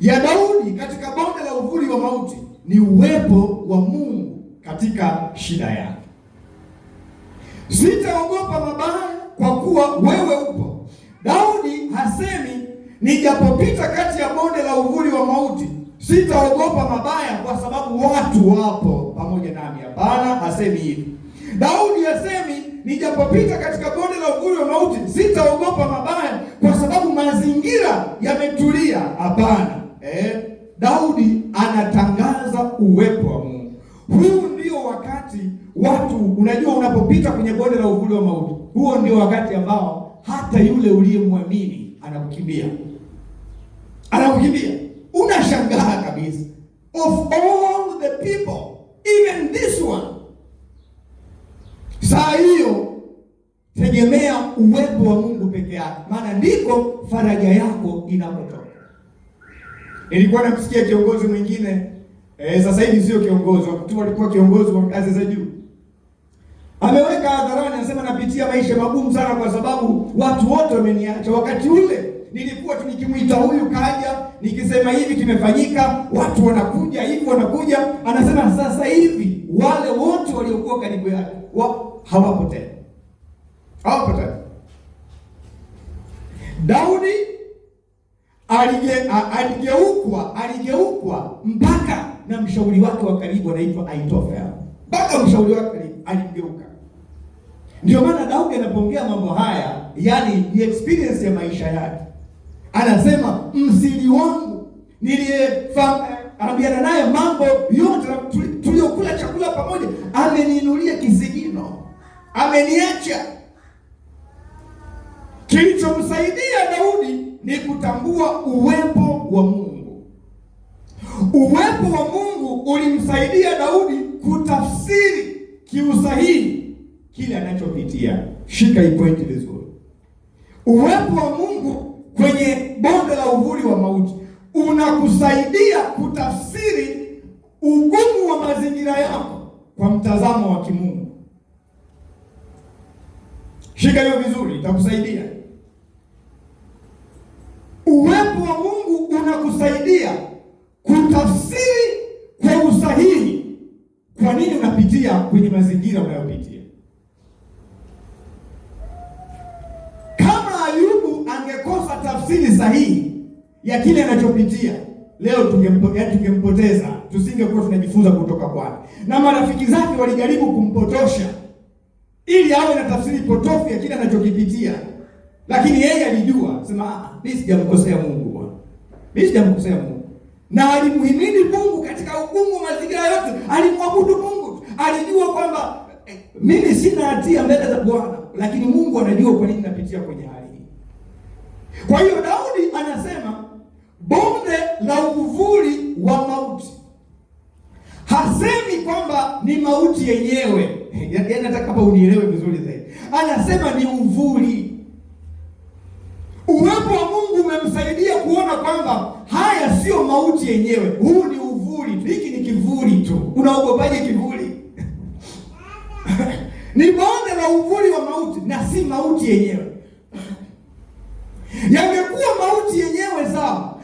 ya Daudi katika bonde la uvuli wa mauti ni uwepo wa Mungu katika shida yake. Sitaogopa mabaya kwa kuwa wewe upo. Daudi hasemi nijapopita kati ya bonde la uvuli wa mauti sitaogopa mabaya kwa sababu watu wapo pamoja nami. Hapana, hasemi hivi. Daudi hasemi nijapopita katika bonde la uvuli wa mauti sitaogopa mabaya kwa sababu mazingira yametulia. Hapana. Daudi anatangaza uwepo wa Mungu. Huu ndio wakati watu, unajua, unapopita kwenye bonde la uvuli wa mauti, huo ndio wakati ambao hata yule uliyemwamini anakukimbia. Anakukimbia. Unashangaa kabisa. Of all the people, even this one. Saa hiyo tegemea uwepo wa Mungu peke yake, maana ndiko faraja yako inapotoka. Nilikuwa namsikia kiongozi mwingine, sasa hivi sio kiongozi, wakati alikuwa kiongozi wa ngazi za juu. Ameweka hadharani, anasema napitia maisha magumu sana kwa sababu watu wote wameniacha. Wakati ule nilikuwa tu nikimuita huyu kaja, nikisema hivi kimefanyika, watu wanakuja hivi wanakuja. Anasema sasa hivi wale wote waliokuwa karibu yake hawapo tena. Hawapo tena. Daudi aligeukwa mpaka na mshauri wake wa karibu anaitwa Ahithofeli. Mpaka mshauri wake karibu aligeuka. Ndio maana Daudi anapoongea mambo haya, yani ni experience ya maisha yake. Anasema msiri wangu niliyeambiana naye mambo yote tuliyokula chakula pamoja, ameniinulia kisigino, ameniacha. Kilichomsaidia Daudi ni kutambua uwepo wa Mungu. Uwepo wa Mungu ulimsaidia Daudi kutafsiri kiusahihi kile anachopitia. Shika hii pointi vizuri. Uwepo wa Mungu kwenye bonde la uvuli wa mauti unakusaidia kutafsiri ugumu wa mazingira yako kwa mtazamo wa kimungu. Shika hiyo vizuri, itakusaidia. Uwepo wa Mungu unakusaidia kutafsiri kwa usahihi kwa nini unapitia kwenye mazingira unayopitia. Kama Ayubu angekosa tafsiri sahihi ya kile anachopitia, leo tungempoteza, tusingekuwa tunajifunza kutoka kwake. Na marafiki zake walijaribu kumpotosha ili awe na tafsiri potofu ya kile anachokipitia. Lakini yeye alijua, sema mimi sijamkosea Mungu bwana. Mimi sijamkosea Mungu. Na alimuhimidi Mungu katika ugumu wa mazingira yote, alimwabudu Mungu. Alijua kwamba mimi sina hatia mbele za Bwana, lakini Mungu anajua kwa nini napitia kwenye hali hii. Kwa hiyo Daudi anasema bonde la uvuli wa mauti. Hasemi kwamba ni mauti yenyewe. Yaani nataka hapa unielewe vizuri zaidi. Anasema ni uvuli. Uwepo wa Mungu umemsaidia kuona kwamba haya sio mauti yenyewe. Huu ni uvuli. Hiki ni kivuli tu. Unaogopaje kivuli? Ni bonde la uvuli wa mauti na si mauti yenyewe. Yamekuwa mauti yenyewe sawa.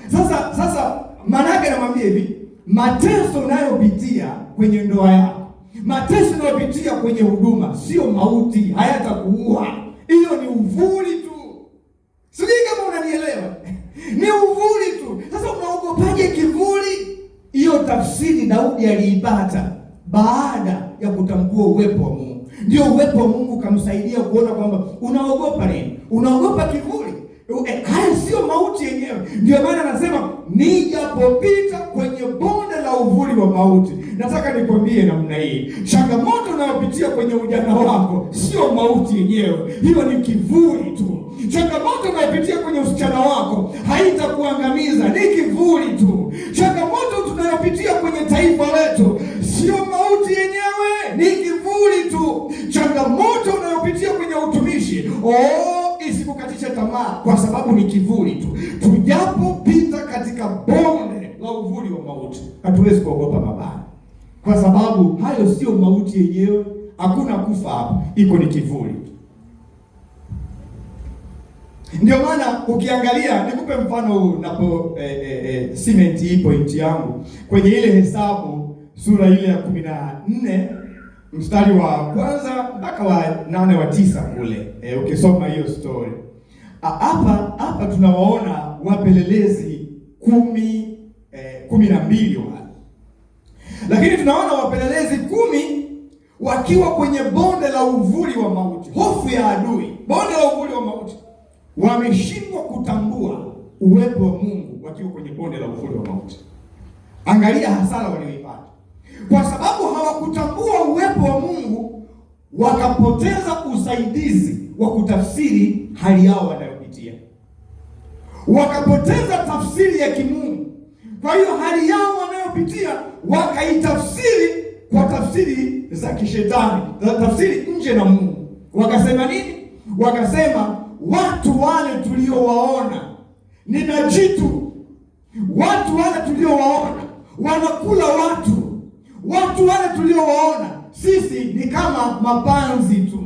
Sasa maana yake namwambia hivi, mateso unayopitia kwenye ndoa yako, mateso unayopitia kwenye huduma sio mauti, hayatakuua. Hiyo ni uvuli tu. Sijui kama unanielewa. Ni uvuli tu. Sasa unaogopaje kivuli? Hiyo tafsiri Daudi aliipata baada ya kutambua uwepo wa Mungu. Ndio uwepo wa Mungu kamsaidia kuona kwamba unaogopa nini? Unaogopa kivuli? Haya sio mauti yenyewe. Ndio maana anasema nijapopita kwenye bonde la uvuli wa mauti. Nataka nikwambie namna hii, changamoto unayopitia kwenye ujana wako sio mauti yenyewe, hiyo ni kivuli tu. Changamoto unayopitia kwenye usichana wako haitakuangamiza, ni kivuli tu. Changamoto tunayopitia kwenye taifa letu sio mauti yenyewe, ni kivuli tu. Changamoto unayopitia kwenye utumishi, isikukatisha tamaa, kwa sababu ni kivuli tu. Tujapopita katika bonde la uvuli wa mauti, hatuwezi kuogopa mabaya, kwa sababu hayo sio mauti yenyewe. Hakuna kufa hapo, iko ni kivuli. Ndio maana ukiangalia, nikupe mfano huu napo cement hii point yangu kwenye ile Hesabu sura ile ya 14 mstari wa kwanza mpaka wa 8 wa 9 kule, ukisoma hiyo story hapa tunawaona wapelelezi 12 wale, lakini tunaona wapelelezi 10 wakiwa kwenye bonde la uvuli wa mauti, hofu ya adui, bonde la uvuli wa mauti. Wameshindwa kutambua uwepo wa Mungu wakiwa kwenye bonde la uvuli wa mauti. Angalia hasara walioipata, kwa sababu hawakutambua uwepo wa Mungu, wakapoteza usaidizi wa kutafsiri hali yao wanayopitia, wakapoteza tafsiri ya kimungu. Kwa hiyo hali yao wanayopitia wakaitafsiri kwa tafsiri za kishetani, tafsiri nje na Mungu. Wakasema nini? Wakasema watu wale tuliowaona ni majitu, watu wale tuliowaona wanakula watu wale tuliowaona sisi ni kama mapanzi tu.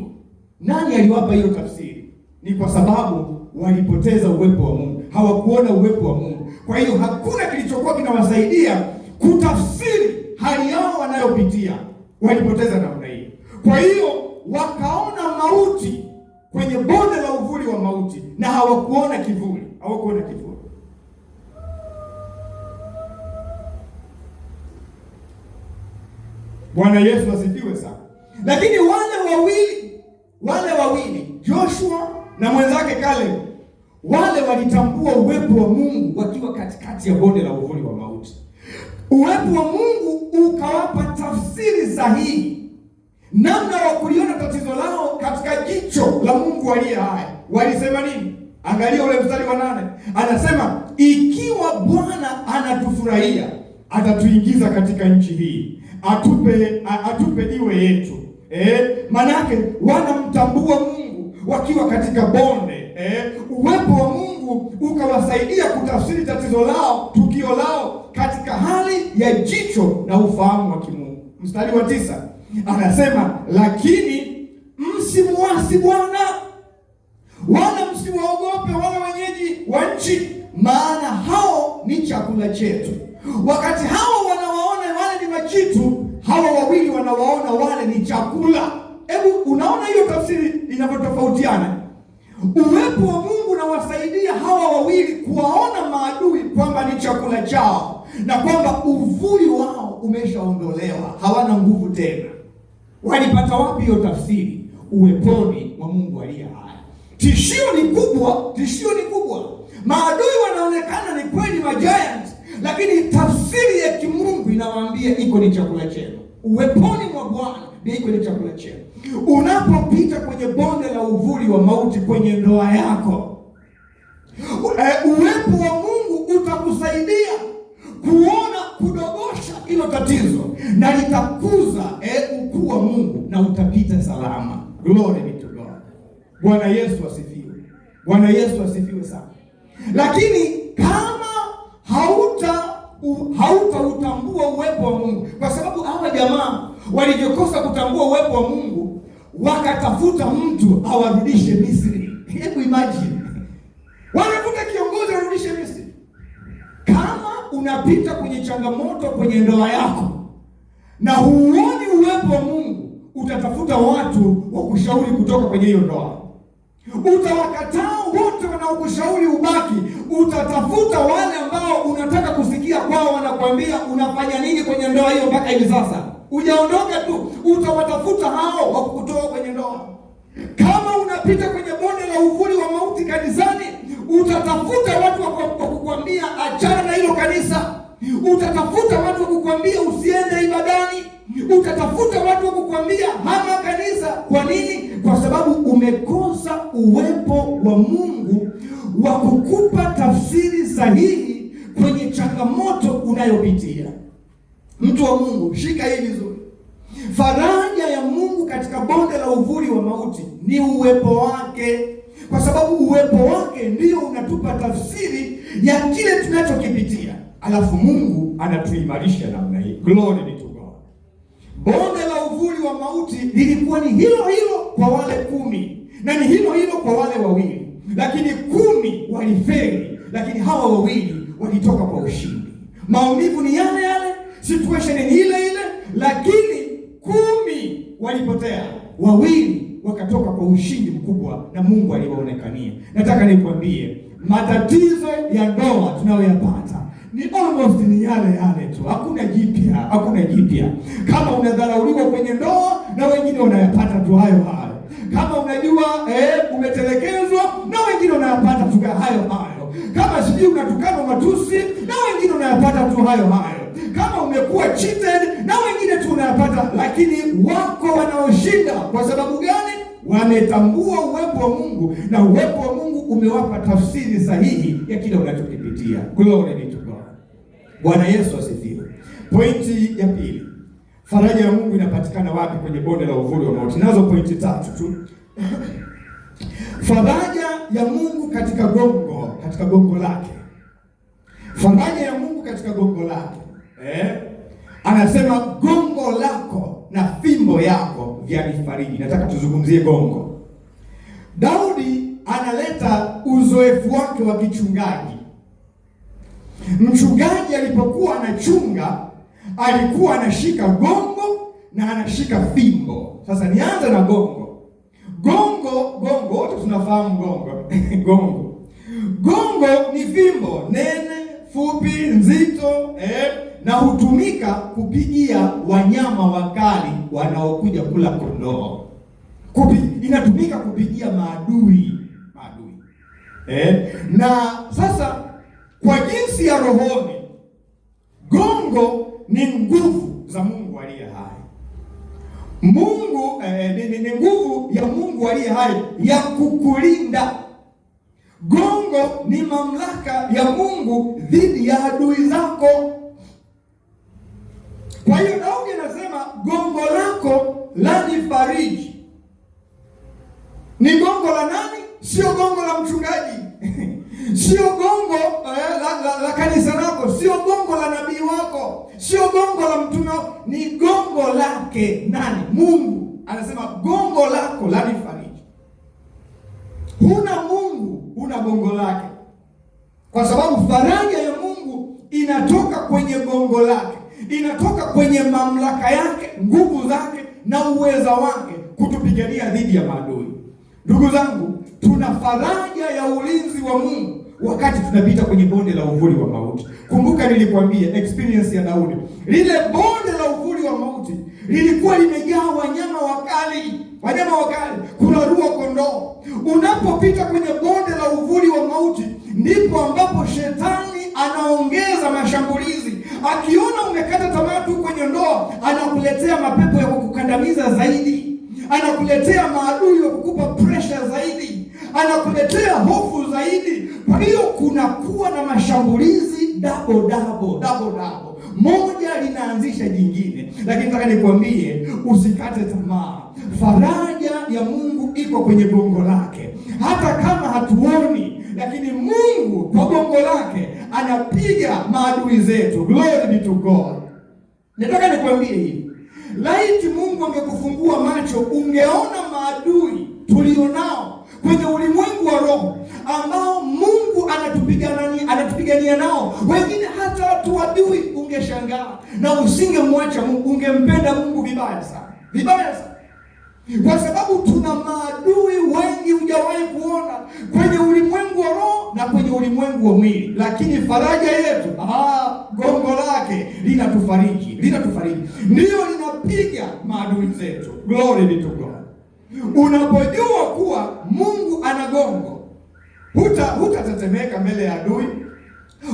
Nani aliwapa hiyo tafsiri? Ni kwa sababu walipoteza uwepo wa Mungu, hawakuona uwepo wa Mungu. Kwa hiyo hakuna kilichokuwa kinawasaidia kutafsiri hali yao wanayopitia, walipoteza namna hiyo. Kwa hiyo wakaona mauti kwenye bonde la uvuli wa mauti na hawakuona kivuli, Bwana Yesu asifiwe sana. Lakini wale wawili Joshua na mwenzake Caleb, wale walitambua uwepo wa Mungu wakiwa katikati ya bonde la uvuli wa mauti. Uwepo wa Mungu ukawapa tafsiri sahihi, namna wa kuliona tatizo lao katika jicho la Mungu aliye hai. Walisema nini? Angalia ule mstari wa 8. Anasema ikiwa Bwana anatufurahia, atatuingiza katika nchi hii, atupe iwe yetu. Manake wanamtambua Mungu wakiwa katika bonde. Uwepo wa Mungu ukawasaidia kutafsiri tatizo lao, tukio lao katika hali ya jicho na ufahamu wa kimungu. Mstari wa 9 anasema lakini msimuasi Bwana wala msiwaogope wale wenyeji wa nchi, maana hao ni chakula chetu. Wakati hao wanawaona wale ni majitu, hawa wawili wanawaona wale ni chakula. Hebu unaona hiyo tafsiri inavyotofautiana. Uwepo wa Mungu unawasaidia hawa wawili kuwaona maadui kwamba ni chakula chao, na kwamba uvuli wao umeshaondolewa, hawana nguvu tena. Walipata wapi hiyo tafsiri? Uweponi wa Mungu aliye hai. Tishio ni kubwa. Maadui wanaonekana ni kweli giants, lakini tafsiri ya kimungu inawaambia iko ni chakula chenu. Uweponi mwa Bwana iko ni chakula chenu. Unapopita kwenye bonde la uvuli wa mauti kwenye ndoa yako, uwepo wa Mungu utakusaidia kudogosha hilo tatizo, na litakuza ukuu wa Mungu, na utapita salama. Glory be to God. Bwana Yesu asifiwe sana. Lakini kama hautautambua uwepo wa Mungu, kwa sababu hawa jamaa walivyokosa kutambua uwepo wa Mungu, wakatafuta mtu awarudishe Misri. Hebu imagine, wanakuta kiongozi awarudishe Misri. Kama unapita kwenye changamoto kwenye ndoa yako na huoni uwepo wa Mungu, utatafuta watu wa kushauri kutoka kwenye hiyo ndoa. Utawakataa wote wanaokushauri ubaki. Utatafuta wale ambao unataka kusikia kwao wanakuambia unafanya nini kwenye ndoa hiyo mpaka hivi sasa. Hujaondoka tu, utawatafuta hao wa kukutoa kwenye ndoa. Kama unapita kwenye bonde la uvuli wa mauti kanisani, utatafuta watu wa kukuambia kukwambia achana na hilo kanisa. Utatafuta watu wa kukwambia usiende ibadani. Utatafuta watu wa kukwambia hama kanisa. Kwa nini? Kwa sababu umekosa uwepo wa Mungu wa kukupa tafsiri sahihi kwenye changamoto unayopitia. Mtu wa Mungu, shika hii vizuri. Faraja ya Mungu katika bonde la uvuli wa mauti ni uwepo wake, kwa sababu uwepo wake ndio unatupa tafsiri ya kile tunachokipitia. Alafu Mungu anatuimarisha namna hii. Glory be to God. Bonde la uvuli wa mauti lilikuwa ni hilo hilo kwa wale 10 na ni hilo hilo kwa wale 2, lakini 10 walifeli, lakini hawa 2 walitoka kwa ushindi. Maumivu ni yale yale, situation ni ile ile, lakini 10 walipotea, 2 wakatoka kwa ushindi mkubwa na Mungu aliwaonekania. Nataka nikwambie, matatizo ya ndoa tunayoyapata ni almost ni yale yale tu. Hakuna jipya, hakuna jipya. Kama unadharauliwa kwenye ndoa, na wengine wanayapata tu hayo hayo. Kama unajua umetelekezwa, na wengine wanayapata tu hayo hayo. Kama sijui unatukana matusi, na wengine wanayapata tu hayo hayo. Kama umekuwa cheated, na wengine tu wanayapata. Lakini wako wanaoshinda. Kwa sababu gani? Wametambua uwepo wa Mungu, na uwepo wa Mungu umewapa tafsiri sahihi ya kile unachokipitia. Glory be to God. Bwana Yesu asifiwe. Pointi ya pili, faraja ya Mungu inapatikana wapi kwenye bonde la uvuli wa mauti? Nazo pointi 3 tu. Faraja ya Mungu katika gongo lake. Faraja ya Mungu katika gongo lake. Anasema gongo lako na fimbo yako vyanifariji. Nataka tuzungumzie gongo. Daudi analeta uzoefu wake wa kichungaji. Mchungaji alipokuwa anachunga, alikuwa anashika gongo na anashika fimbo. Sasa nianze na gongo. Gongo wote tunafahamu gongo. Gongo ni fimbo nene, fupi, nzito, na hutumika kupigia wanyama wakali wanaokuja kula kondoo. Inatumika kupigia maadui. Na sasa kwa jinsi ya rohoni, gongo ni nguvu za Mungu aliye hai. Mungu ni nguvu ya Mungu aliye hai ya kukulinda. Gongo ni mamlaka ya Mungu dhidi ya adui zako. Kwa hiyo Daudi anasema gongo lako lanifariji. Ni gongo la nani? Sio gongo la mchungaji. Sio gongo la kanisa lako, sio gongo la nabii wako, sio gongo la mtume, ni gongo lake nani? Mungu. Anasema gongo lako lanifariji. Huna Mungu, huna gongo lake. Kwa sababu faraja ya Mungu inatoka kwenye gongo lake, inatoka kwenye mamlaka yake, nguvu zake na uweza wake kutupigania dhidi ya maadui. Ndugu zangu, tuna faraja ya ulinzi wa Mungu wakati tunapita kwenye bonde la uvuli wa mauti. Kumbuka nilikwambia experience ya Daudi. Lile bonde la uvuli wa mauti lilikuwa limejaa wanyama wakali. Kurarua kondoo. Unapopita kwenye bonde la uvuli wa mauti, ndipo ambapo shetani anaongeza mashambulizi. Akiona umekata tamaa tu kwenye ndoa, anakuletea mapepo ya kukukandamiza zaidi. Anakuletea maadui wa kukupa pressure zaidi. Anakuletea hofu zaidi. Kwa hiyo kunakuwa na mashambulizi double. Moja linaanzisha jingine. Lakini nataka nikwambie, usikate tamaa. Faraja ya Mungu iko kwenye gongo lake. Hata kama hatuoni, lakini Mungu kwa gongo lake anapiga maadui zetu. Glory be to God. Nataka nikwambie hivi. Laiti Mungu angekufungua macho, ungeona maadui tulionao kwenye ulimwengu wa roho ambao Mungu anatupigania nao. Wengine hata watu wadui, ungeshangaa na usingemwacha Mungu, ungempenda Mungu vibaya sana. Kwa sababu tuna maadui wengi hujawahi kuona kwenye ulimwengu wa roho na kwenye ulimwengu wa mwili. Lakini faraja yetu, gongo lake linatufariji. Ndio linapiga maadui zetu. Glory be to God. Unapojua kuwa Mungu ana gongo, hutatetemeka mbele ya adui.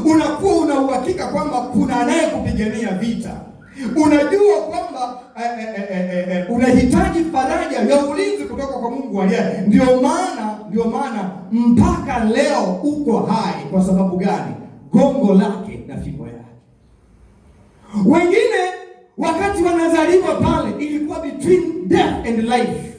unakuwa una uhakika kwamba kuna anayekupigania vita. Unajua kwamba unahitaji faraja ya ulinzi kutoka kwa Mungu aliye. Ndio maana mpaka leo uko hai. Kwa sababu gani? Gongo lake na fimbo yake. Wengine wakati wanazaliwa pale ilikuwa between death and life.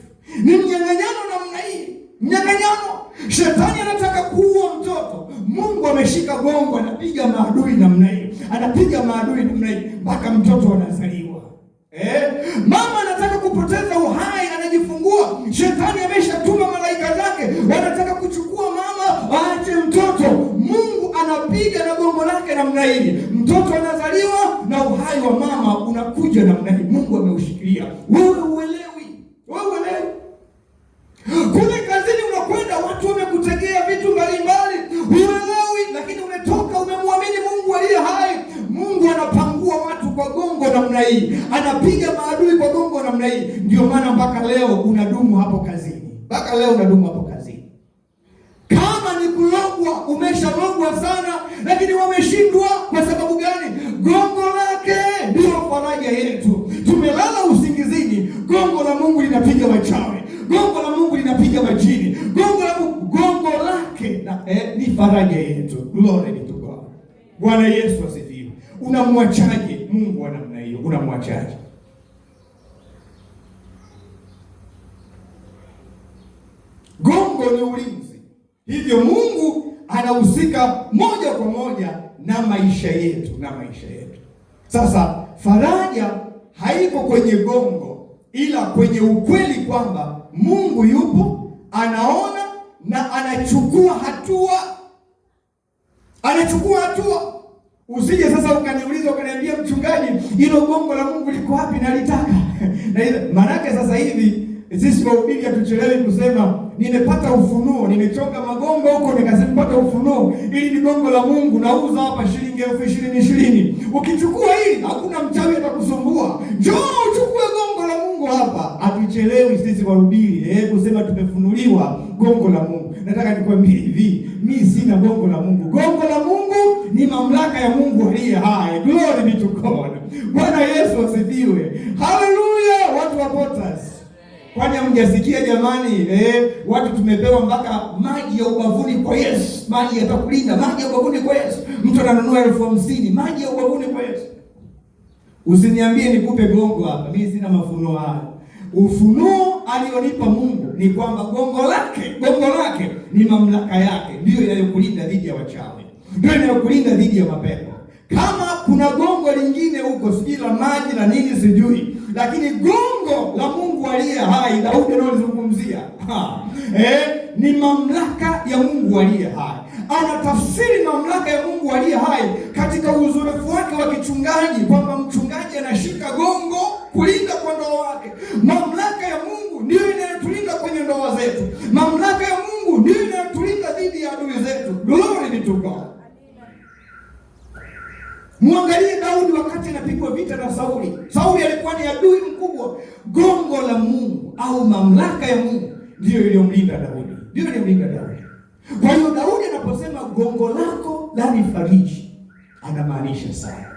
Ni mnyang'anyano namna hii. Mnyang'anyano. Shetani anataka kuua mtoto. Mungu ameshika gongo, anapiga maadui namna hii. Anapiga maadui namna hii mpaka mtoto anazaliwa. Mama anataka kupoteza uhai, anajifungua. Shetani ameshatuma malaika zake, wanataka kuchukua mama, aache mtoto. Mungu anapiga na gongo lake namna hii. Mtoto anazaliwa na uhai wa mama unakuja namna hii. Mungu ameushikilia. Wewe uelewi. Kule kazini unakwenda, watu wamekutegea vitu mbalimbali, uelewi, lakini umetoka umemwamini Mungu aliye hai. Mungu anapangua watu kwa gongo namna hii, anapiga maadui kwa gongo namna hii. Ndio maana mpaka leo unadumu hapo kazini. Kama ni kulogwa, umeshalogwa sana, lakini wameshindwa. Kwa sababu gani? Gongo lake ndio faraja yetu. Tumelala usingizini, gongo la Mungu linapiga wachawi, gongo la Mungu linapiga majini, gongo lake na ni faraja yetu. Glory be to God. Bwana Yesu asifiwe. Unamwachaje Mungu wa namna hiyo? Unamwachaje? Gongo ni ulinzi. Hivyo Mungu anahusika moja kwa moja na maisha yetu. Sasa faraja haiko kwenye gongo, ila kwenye ukweli kwamba Mungu yupo, anaona na anachukua hatua. Usije sasa ukaniuliza ukaniambia, mchungaji, hilo gongo la Mungu liko wapi? Nalitaka. Maanake sasa hivi sisi wahubiri hatuchelewi kusema nimepata ufunuo, nimechonga magongo huko nikasipata ufunuo, ili ni gongo la Mungu, nauza hapa shilingi 20,000. Ukichukua hili hakuna mchawi atakusumbua. Njoo uchukue gongo la Mungu hapa. Hatuchelewi sisi wahubiri kusema tumefunuliwa gongo la Mungu. Nataka nikwambie hivi, mimi sina gongo la Mungu. Gongo la Mungu ni mamlaka ya Mungu aliye hai. Glory be to God. Bwana Yesu asifiwe. Hallelujah. Watu wa Potters, kwani hamjasikia jamani? Watu tumepewa mpaka maji ya ubavuni kwa Yesu. Maji yatakulinda, maji ya ubavuni kwa Yesu. Mtu ananunua 50,000, maji ya ubavuni kwa Yesu. Usiniambie nikupe gongo hapa, mimi sina mafunuo haya. Ufunuo alionipa Mungu ni kwamba gongo lake ni mamlaka yake, ndio inayokulinda dhidi ya wachawi, ndio inayokulinda dhidi ya mapepo. Kama kuna gongo lingine huko sijui la maji na nini sijui, lakini gongo la Mungu aliye hai, Daudi analozungumzia ni mamlaka ya Mungu aliye hai. Anatafsiri mamlaka ya Mungu aliye hai katika uzoefu wake wa kichungaji, kwamba mchungaji anashika gongo kulinda kwa ndoa wake. Mamlaka ya Mungu ndio inayotulinda kwenye ndoa zetu. Mamlaka ya Mungu ndio inayotulinda dhidi ya adui zetu. Glory be to God. Muangalie Daudi wakati anapigwa vita na Sauli. Sauli alikuwa ni adui mkubwa. Gongo la Mungu au mamlaka ya Mungu ndio iliyomlinda Daudi. Kwa hiyo Daudi anaposema gongo lako lanifariji, anamaanisha sana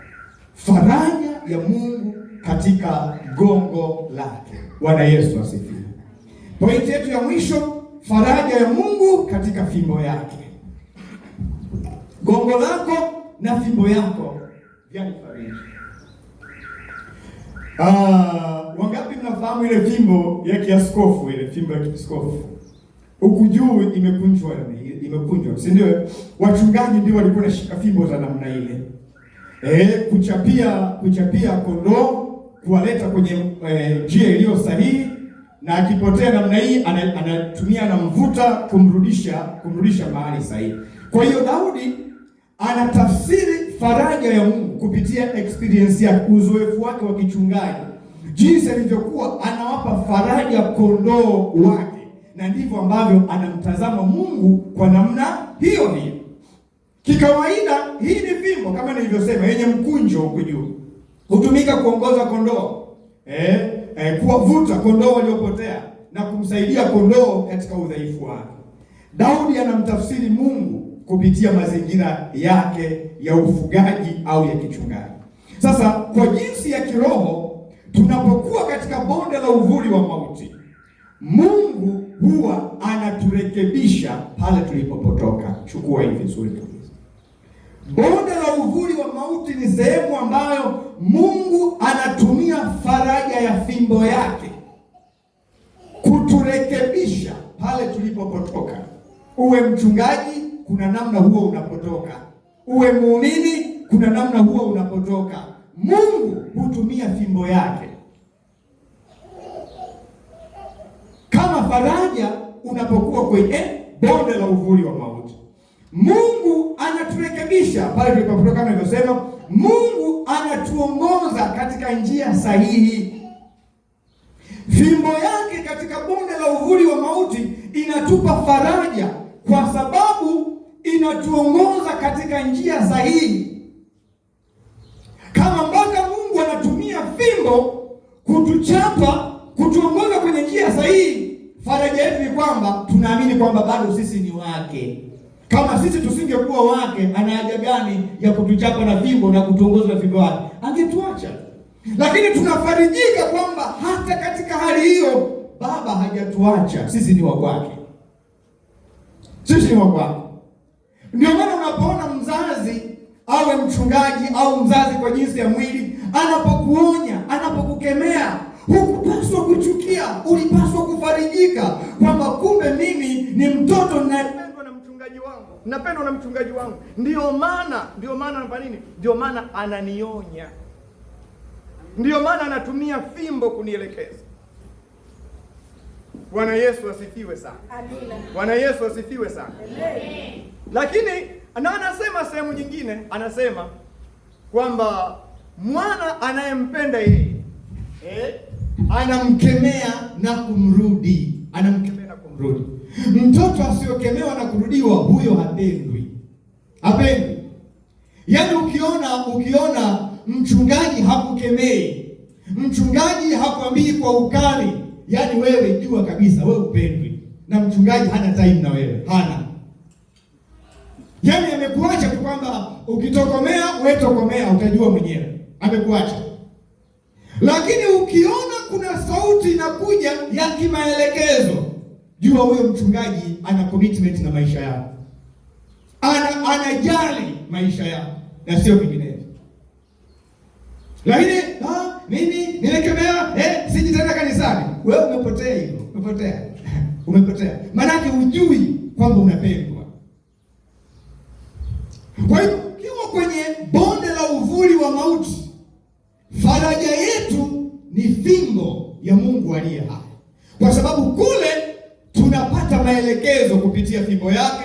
faraja ya Mungu katika gongo lake. Bwana Yesu asifiwe. Pointi yetu ya mwisho, faraja ya Mungu katika fimbo yake. Gongo lako na fimbo yako vyanifariji. Wangapi mnafahamu ile fimbo ya kiaskofu, ile fimbo ya kiaskofu? Huku juu imekunjwa, si ndio? Wachungaji ndio walikuwa wanashika fimbo za namna ile. Kuchapia kondoo, kuwaleta kwenye njia iliyo sahihi, na akipotea namna hii anatumia na mvuta kumrudisha mahali sahihi. Kwa hiyo Daudi anatafsiri faraja ya Mungu kupitia experience yake, uzoefu wake wa kichungaji, jinsi alivyokuwa anawapa faraja kondoo wake, na ndivyo ambavyo anamtazama Mungu kwa namna hiyo. Kikawaida hii ni fimbo kama nilivyosema, yenye mkunjo huko juu, hutumika kuongoza kondoo, kuwavuta kondoo waliopotea na kumsaidia kondoo katika udhaifu wake. Daudi anamtafsiri Mungu kupitia mazingira yake ya ufugaji au ya kichungaji. Sasa kwa jinsi ya kiroho, tunapokuwa katika bonde la uvuli wa mauti, Mungu huwa anaturekebisha pale tulipopotoka. Chukua hii vizuri kabisa. Bonde la uvuli wa mauti ni sehemu ambayo Mungu anatumia faraja ya fimbo yake kuturekebisha pale tulipopotoka. Uwe mchungaji, kuna namna huo unapotoka. Uwe muumini, kuna namna huo unapotoka. Mungu hutumia fimbo yake kama faraja unapokuwa kwenye bonde la uvuli wa mauti. Mungu anaturekebisha pale tulipopotoka, kama nilivyosema. Mungu anatuongoza katika njia sahihi. Fimbo yake katika bonde la uvuli wa mauti inatupa faraja, kwa sababu inatuongoza katika njia sahihi. Kama mpaka Mungu anatumia fimbo kutuchapa, kutuongoza kwenye njia sahihi, faraja yetu ni kwamba tunaamini kwamba bado sisi ni wake. Kama sisi tusingekuwa wake, ana haja gani ya kutuchapa na fimbo na kutuongoza na fimbo yake? Angetuacha. Lakini tunafarijika kwamba hata katika hali hiyo Baba hajatuacha, sisi ni wa kwake. Sisi ni wa kwake. Ndio maana unapoona mzazi, awe mchungaji au mzazi kwa jinsi ya mwili, anapokuonya, anapokukemea, hukupaswa kuchukia, ulipaswa kufarijika kwamba kumbe mimi ni mtoto ninayependwa na mchungaji wangu. Napendwa na mchungaji wangu. Ndio maana anafanya nini? Ndio maana ananionya. Ndio maana anatumia fimbo kunielekeza. Bwana Yesu asifiwe sana. Amina. Bwana Yesu asifiwe sana. Amen. Lakini anasema sehemu nyingine, anasema kwamba mwana anayempenda yeye anamkemea na kumrudi. Anamkemea na kumrudi. Mtoto asiyokemewa na kurudiwa, huyo hapendwi. Hapendwi. Yaani ukiona mchungaji hakukemei, mchungaji hakwambii kwa ukali, yaani wewe jua kabisa wewe upendwi, na mchungaji hana time na wewe, hana. Yaani amekuacha tu kwamba ukitokomea wewe tokomea, utajua mwenyewe, amekuacha. Lakini ukiona kuna sauti inakuja ya kimaelekezo, jua huyo mchungaji ana commitment na maisha yako, anajali maisha yako na sio vinginevyo. Lakini mimi nimekemea, siji tena kanisani. Wewe umepotea hivyo. Umepotea. Maana hujui kwamba unapendwa. Kwa hiyo ukiwa kwenye bonde la uvuli wa mauti, faraja yetu ni fimbo ya Mungu aliye hai. Kwa sababu kule tunapata maelekezo kupitia fimbo yake,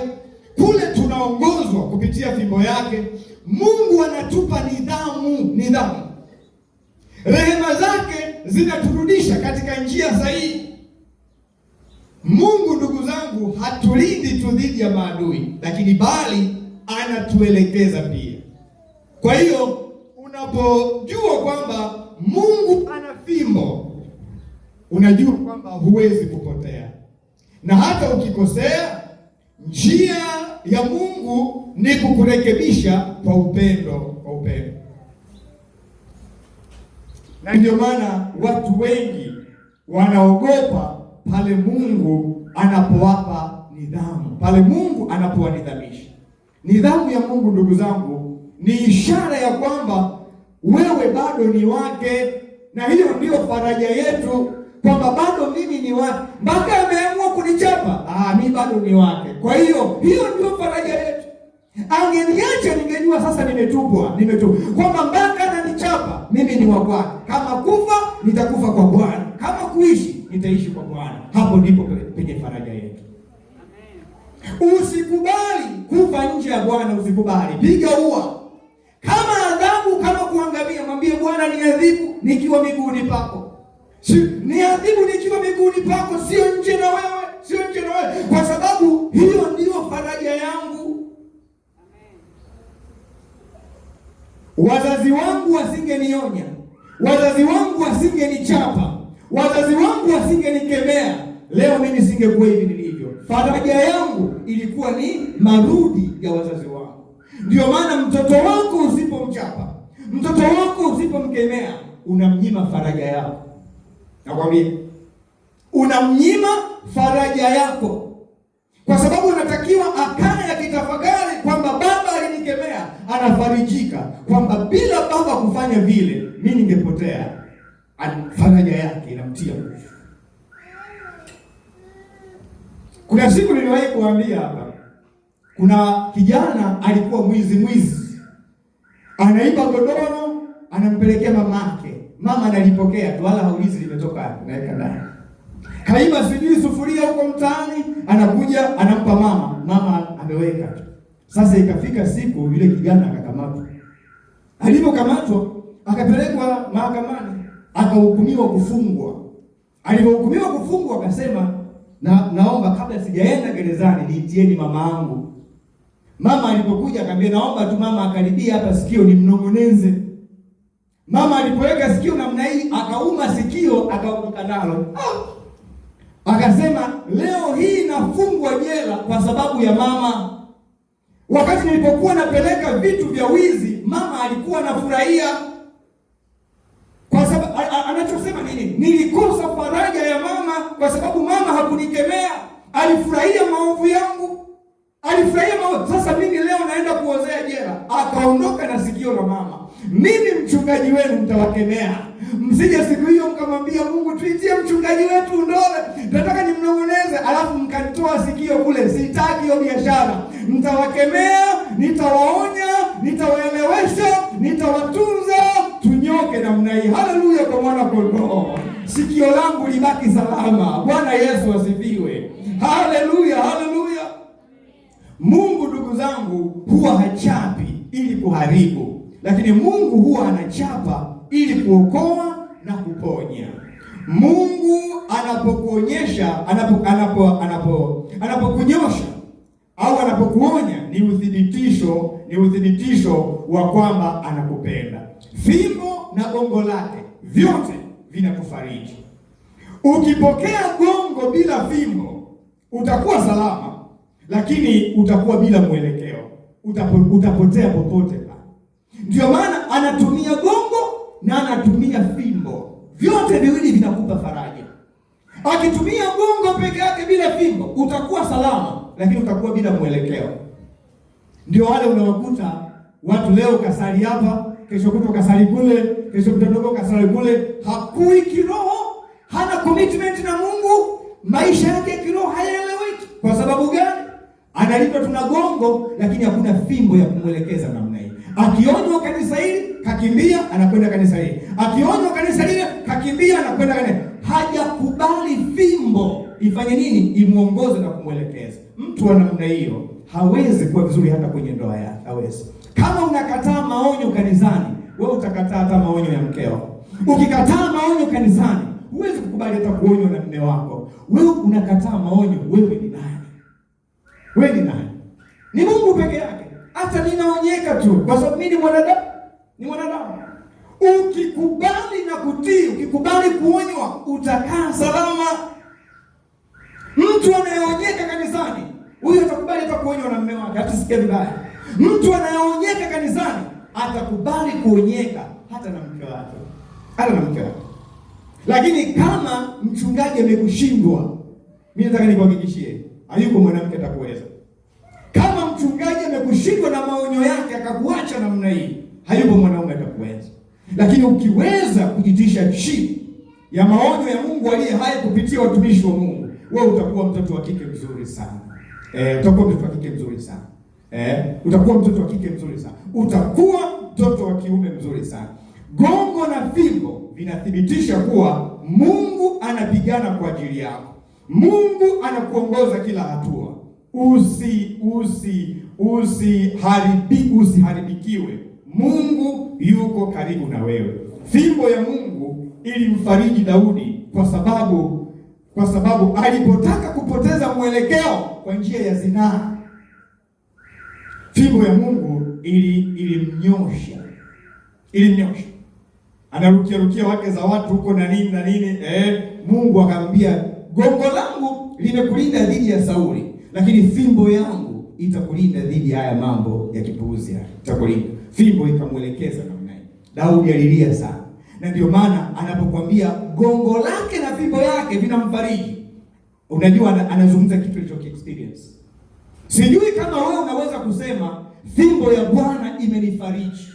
kule tunaongozwa kupitia fimbo yake. Mungu anatupa nidhamu. Rehema zake zinaturudisha katika njia sahihi. Mungu, ndugu zangu, hatulindi tu dhidi ya maadui, lakini bali anatuelekeza pia. Kwa hiyo unapojua kwamba Mungu ana fimbo, unajua kwamba huwezi kupotea. Na hata ukikosea, njia ya Mungu ni kukurekebisha kwa upendo. Na ndio maana watu wengi wanaogopa pale Mungu anapowapa nidhamu, pale Mungu anapowanidhamisha. Nidhamu ya Mungu, ndugu zangu, ni ishara ya kwamba wewe bado ni wake, na hiyo ndio faraja yetu, kwamba bado mimi ni wake. Mpaka ameamua kunichapa, mimi bado ni wake. Kwa hiyo ndio faraja yetu. Angeniacha ningejua sasa nimetupwa, kwamba mpaka ananichapa mimi ni wa kwake. Kama kufa nitakufa kwa Bwana, kama kuishi nitaishi kwa Bwana. Hapo ndipo penye faraja yetu. Usikubali kufa nje ya Bwana, usikubali. Piga ua. Kama adhabu, kama kuangamia, mwambie Bwana, niadhibu nikiwa miguuni pako. Niadhibu nikiwa miguuni pako, sio nje na wewe, kwa sababu hiyo ndio faraja yangu. Wazazi wangu wasingenionya, wazazi wangu wasingenichapa, wazazi wangu wasingenikemea, leo mimi singekuwa hivi nilivyo. faraja yangu ilikuwa ni marudi ya wazazi wangu. Ndio maana mtoto wako usipomchapa, mtoto wako usipomkemea, unamnyima faraja yako. Nakwambia, unamnyima faraja yako, kwa sababu unatakiwa akae akitafakari kwamba baba alinikemea, anafarijika kwamba bila baba kufanya vile mimi ningepotea. Faraja yake inamtia nguvu. Kuna siku niliwahi kuambia hapa, kuna kijana alikuwa mwizi, anaiba godoro, anampelekea mamake. Mama analipokea tu, wala haulizi limetoka wapi, naweka ndani. Kaiba sijui sufuria huko mtaani, anakuja anampa mama, mama ameweka tu. Sasa ikafika siku yule kijana akakamatwa. Alipokamatwa akapelekwa mahakamani, akahukumiwa kufungwa. Alipohukumiwa kufungwa akasema, naomba kabla sijaenda gerezani niitieni mama yangu. Mama alipokuja akamwambia, naomba tu mama akaribia hapa sikio nimnong'oneze. Mama alipoweka sikio namna hii, akauma sikio, akaondoka nalo. Akasema, leo hii nafungwa jela kwa sababu ya mama. Wakati nilipokuwa napeleka vitu vya wizi, mama alikuwa anafurahia. Kwa sababu anachosema nini? Nilikosa faraja ya mama kwa sababu mama hakunikemea. Alifurahia maovu yangu. Alifurahia maovu. Sasa mimi leo naenda kuozea jela. Akaondoka na sikio la mama. Mimi mchungaji wenu mtawakemea. Msije siku hiyo mkamwambia Mungu, tuitie mchungaji wetu ndole, nataka nimnong'oneze, alafu mkanitoa sikio kule. Sitaki hiyo biashara. Mtawakemea, nitawaonya, nitawaelewesha, nitawatunza, tunyoke namna hii. Haleluya kwa mwana kondoo. Sikio langu libaki salama. Bwana Yesu asifiwe. Haleluya, haleluya. Mungu ndugu zangu huwa hachapi ili kuharibu, lakini Mungu huwa anachapa ili kuokoa na kuponya. Mungu anapokuonyesha, anapokunyosha au anapokuonya ni uthibitisho wa kwamba anakupenda. Fimbo na gongo lake vyote vinakufariji. Ukipokea gongo bila fimbo utakuwa salama, lakini utakuwa bila mwelekeo. Utapotea popote pale. Ndio maana anatumia gongo na anatumia fimbo. Vyote viwili vinakupa faraja. Akitumia gongo peke yake bila fimbo, utakuwa salama, lakini utakuwa bila mwelekeo. Ndio wale unawakuta watu leo kasali hapa, kesho kutwa kasali kule, kesho kutwa kasali kule, hakui kiroho, hana commitment na Mungu, maisha yake ya kiroho hayaeleweki. Kwa sababu gani? Analindwa tuna gongo, lakini hakuna fimbo ya kumwelekeza namna hii. Akionywa kanisa hili, kakimbia, anakwenda kanisa hili. Akionywa kanisa hili, kakimbia, anakwenda kanisa. Hajakubali fimbo ifanye nini? Imuongoze na kumwelekeza. Mtu wa namna hiyo hawezi kuwa vizuri hata kwenye ndoa yake, hawezi. Kama unakataa maonyo kanisani, wewe utakataa hata maonyo ya mkeo. Ukikataa maonyo kanisani, huwezi kukubali hata kuonywa na mume wako. Wewe unakataa maonyo, wewe ni nani? Wewe ni nani? Ni Mungu peke yake. Hata ninaonyeka tu kwa sababu mimi ni mwanadamu. Ni mwanadamu. Ukikubali na kutii, ukikubali kuonywa, utakaa salama. Mtu anayeonyeka kanisani, huyo atakubali hata kuonywa na mume wake, hata sikia vibaya. Mtu anayeonyeka kanisani atakubali kuonyeka hata na mke wake. Hata na mke wake. Lakini kama mchungaji amekushindwa, mimi nataka nikuhakikishie, hayuko mwanamke atakuweza. Kama mchungaji amekushindwa na maonyo yake akakuacha namna hii, hayuko mwanaume atakuweza. Lakini ukiweza kujitisha chini ya maonyo ya Mungu aliye hai kupitia watumishi wa Mungu, wewe utakuwa mtoto wa kike mzuri sana. Utakuwa mtoto wa kike mzuri sana. Utakuwa mtoto wa kike mzuri sana. Utakuwa mtoto wa kiume mzuri sana. Gongo na fimbo vinathibitisha kuwa Mungu anapigana kwa ajili yako. Mungu anakuongoza kila hatua. Usiharibikiwe. Mungu yuko karibu na wewe. Fimbo ya Mungu ilimfariji Daudi kwa sababu alipotaka kupoteza mwelekeo kwa njia ya zinaa. Fimbo ya Mungu ilimnyosha. Anarukia wake za watu huko na nini. Mungu akamwambia, gongo langu limekulinda dhidi ya Sauli, lakini fimbo yangu itakulinda dhidi ya haya mambo ya kipuuzi haya. Itakulinda. Fimbo ikamwelekeza namna hii. Daudi alilia sana. Na ndio maana anapokuambia gongo lake na fimbo yake vinamfariji, unajua anazungumza kitu hicho experience. Sijui kama wewe unaweza kusema fimbo ya Bwana imenifariji,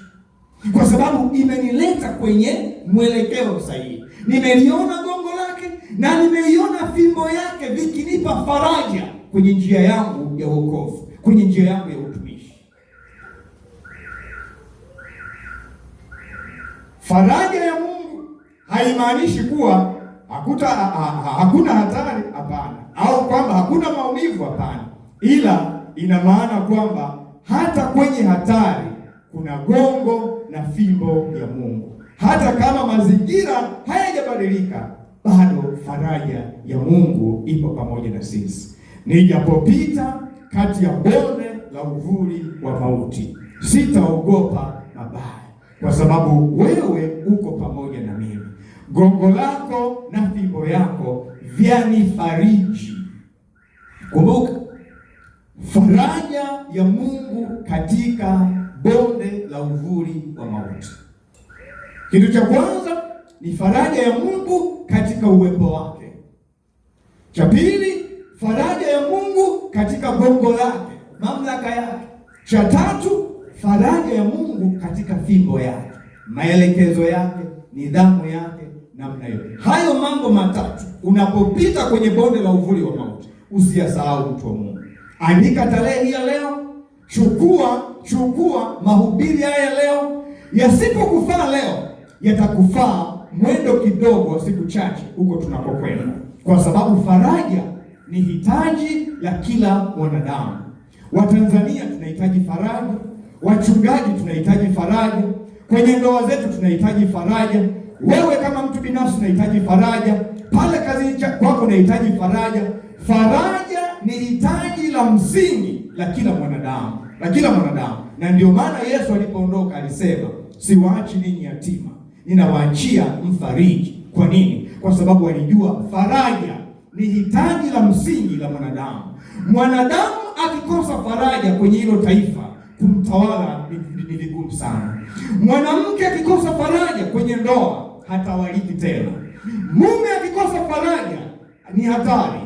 kwa sababu imenileta kwenye mwelekeo sahihi. Nimeliona gongo lake na nimeiona fimbo yake vikinipa faraja kwenye njia yangu ya wokovu, kwenye njia yangu ya utumishi. Faraja ya Mungu haimaanishi kuwa hakuna hatari, hapana, au kwamba hakuna maumivu, hapana, ila ina maana kwamba hata kwenye hatari kuna gongo na fimbo ya Mungu. Hata kama mazingira hayajabadilika, bado faraja ya Mungu ipo pamoja na sisi. Nijapopita kati ya bonde la uvuli wa mauti, sitaogopa mabaya, kwa sababu wewe uko pamoja na mimi. Gongo lako na fimbo yako vyanifariji. Kumbuka, faraja ya Mungu katika bonde la uvuli wa mauti. Kitu cha kwanza ni faraja ya Mungu katika uwepo wake. Cha pili, faraja ya Mungu katika gongo lake, mamlaka yake. Cha tatu, faraja ya Mungu katika fimbo yake, maelekezo yake, nidhamu yake, namna hiyo. Hayo mambo matatu unapopita kwenye bonde la uvuli wa mauti, usiyasahau, mtu wa Mungu. Andika tarehe ya leo, chukua mahubiri haya leo. Yasipokufaa leo, yatakufaa mwendo kidogo wa siku chache huko tunakokwenda, kwa sababu faraja ni hitaji la kila mwanadamu. Watanzania tunahitaji faraja, wachungaji tunahitaji faraja, kwenye ndoa zetu tunahitaji faraja, wewe kama mtu binafsi unahitaji faraja, pale kazini kwako unahitaji faraja. Faraja ni hitaji la msingi la kila mwanadamu, Na ndio maana Yesu alipoondoka alisema, siwaachi ninyi yatima, ninawaachia mfariji. Kwa nini? Kwa sababu alijua faraja ni hitaji la msingi la mwanadamu. Mwanadamu akikosa faraja kwenye hilo taifa, kumtawala ni vigumu sana. Mwanamke akikosa faraja kwenye ndoa, hatawaliki tena. Mume akikosa faraja ni hatari.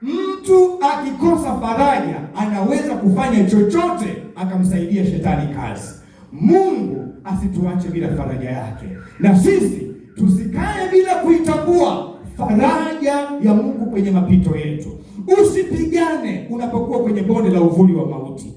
Mtu akikosa faraja anaweza kufanya chochote akamsaidia shetani kazi. Mungu asituache bila faraja yake, na sisi tusikae bila kuitambua faraja ya Mungu kwenye mapito yetu. Usipigane unapokuwa kwenye bonde la uvuli wa mauti.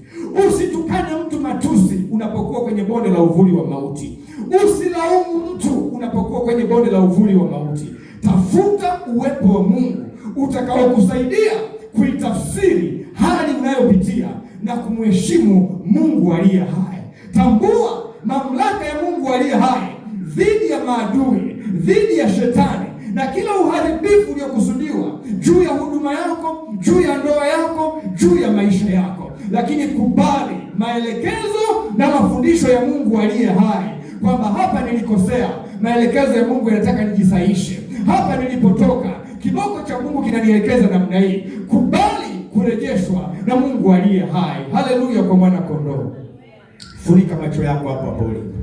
Usitukane mtu matusi unapokuwa kwenye bonde la uvuli wa mauti. Usilaumu mtu unapokuwa kwenye bonde la uvuli wa mauti. Tafuta uwepo wa Mungu utakaokusaidia kuitafsiri hali unayopitia na kumheshimu Mungu aliye hai. Tambua mamlaka ya Mungu aliye hai dhidi ya maadui, dhidi ya shetani na kila uharibifu uliokusudiwa juu ya huduma yako, juu ya ndoa yako, juu ya maisha yako. Lakini kubali maelekezo na mafundisho ya Mungu aliye hai, kwamba hapa nilikosea, maelekezo ya Mungu yanataka nijisaishe. Hapa nilipotoka, kiboko cha Mungu kinanielekeza namna hii. Kubali kurejeshwa na Mungu aliye hai. Haleluya kwa mwana kondoo. Funika macho yako hapo hapo ulipo.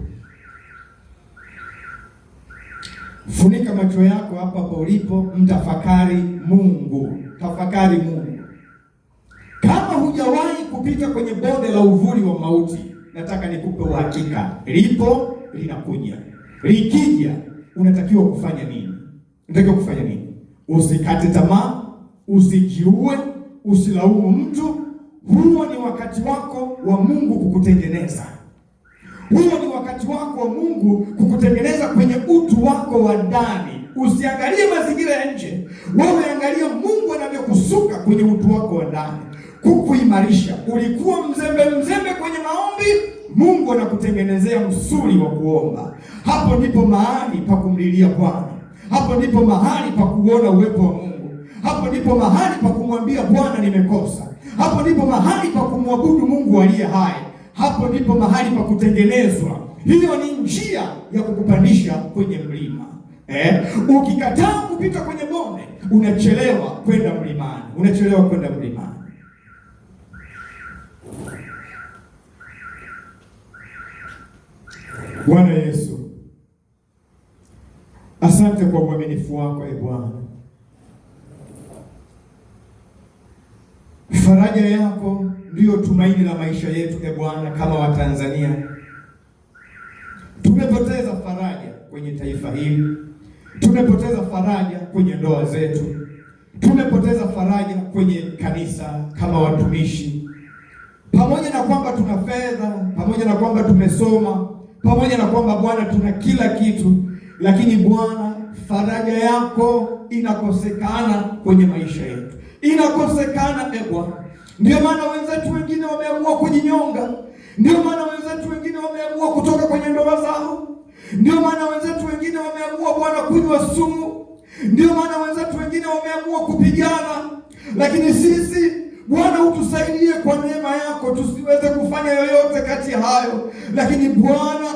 Funika macho yako hapo hapo ulipo, mtafakari Mungu. Tafakari Mungu. Kama hujawahi kupita kwenye bonde la uvuli wa mauti, nataka nikupe uhakika, lipo, linakuja. Likija, unatakiwa kufanya nini? Usikate tamaa, usijiue, usilaumu mtu. Huo ni wakati wako wa Mungu kukutengeneza. Huo ni wakati wako wa Mungu kukutengeneza kwenye utu wako wa ndani. Usiangalie mazingira ya nje, wewe angalia Mungu anavyokusuka kwenye utu wako wa ndani, kukuimarisha. Ulikuwa mzembe kwenye maombi, Mungu anakutengenezea msuli wa kuomba. Hapo ndipo mahali pa kumlilia Bwana. Hapo ndipo mahali pa kuona uwepo wa Mungu. Hapo ndipo mahali pa kumwambia Bwana, nimekosa. Hapo ndipo mahali pa kumwabudu Mungu aliye hai. Hapo ndipo mahali pa kutengenezwa. Hiyo ni njia ya kukupandisha kwenye mlima. Ukikataa kupita kwenye bonde, unachelewa kwenda mlimani, unachelewa kwenda mlimani. Bwana Yesu, asante kwa uaminifu wako Bwana. Faraja yako ndiyo tumaini la maisha yetu Bwana. Kama Watanzania tumepoteza faraja kwenye taifa hili, tumepoteza faraja kwenye ndoa zetu, tumepoteza faraja kwenye kanisa kama watumishi. Pamoja na kwamba tuna fedha, pamoja na kwamba tumesoma, pamoja na kwamba Bwana tuna kila kitu, lakini Bwana, faraja yako inakosekana kwenye maisha yetu, inakosekana Bwana. Ndio maana wenzetu wengine wameamua kujinyonga, ndio maana wenzetu wengine wameamua kutoka kwenye ndoa zao, ndio maana wenzetu wengine wameamua Bwana kunywa sumu, ndio maana wenzetu wengine wameamua kupigana. Lakini sisi Bwana, utusaidie kwa neema yako tusiweze kufanya yoyote kati ya hayo, lakini Bwana,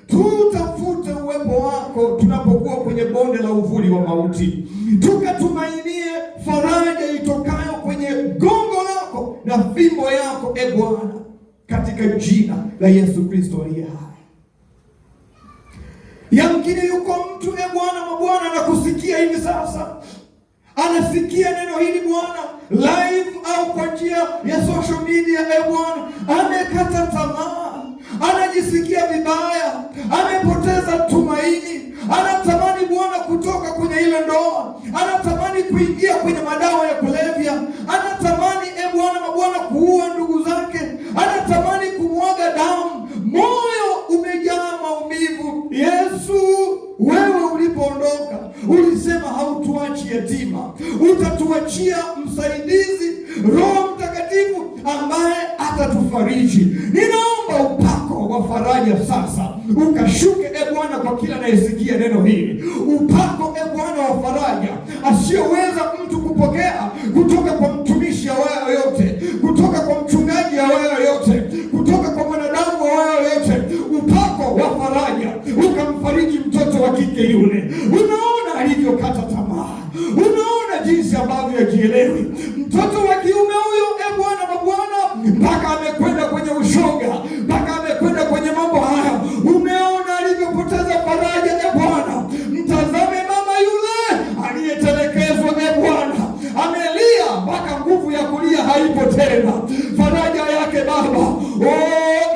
tutafute uwepo wako tunapokuwa kwenye bonde la uvuli wa mauti, tukatumainie faraja itokayo kwenye gongo lako na fimbo yako Bwana, katika jina la Yesu Kristo aliye hai. Yamkini yuko mtu Bwana, mabwana, anakusikia hivi sasa, anasikia neno hili Bwana live au kwa njia ya social media Bwana, amekata tamaa, anajisikia vibaya, amepoteza tumaini, anatamani Bwana kutoka kwenye ile ndoa, anatamani kuingia kwenye madawa ya kulevya, anatamani Bwana, mabwana, kuua ndugu zake, anatamani kumwaga damu, moyo umejaa maumivu. Yesu, wewe ulipoondoka ulisema hautuachi yatima, utatuachia msaidizi, Roho Mtakatifu ambaye atatufariji. Ninaomba upako wa faraja sasa ukashuke Bwana kwa kila anayesikia neno hili, upako Bwana wa faraja asiyoweza mtu kupokea kutoka kwa mtumishi awaye yote, kutoka kwa mchungaji awaye yote, kutoka kwa mwanadamu awaye yote. Upako wa faraja ukamfariji mtoto wa kike yule. Unaona alivyokata tamaa, unaona jinsi ambavyo hajielewi. Mtoto wa kiume huyo Bwana, mabwana, mpaka amekwenda kwenye ushoga, mpaka amekwenda kwenye mambo haya. Umeona alivyopoteza faraja Bwana. Mtazame mama yule aliyetelekezwa Bwana, amelia mpaka nguvu ya kulia haipo tena. Faraja yake Baba,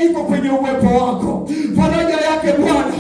iko kwenye uwepo wako. Faraja yake Bwana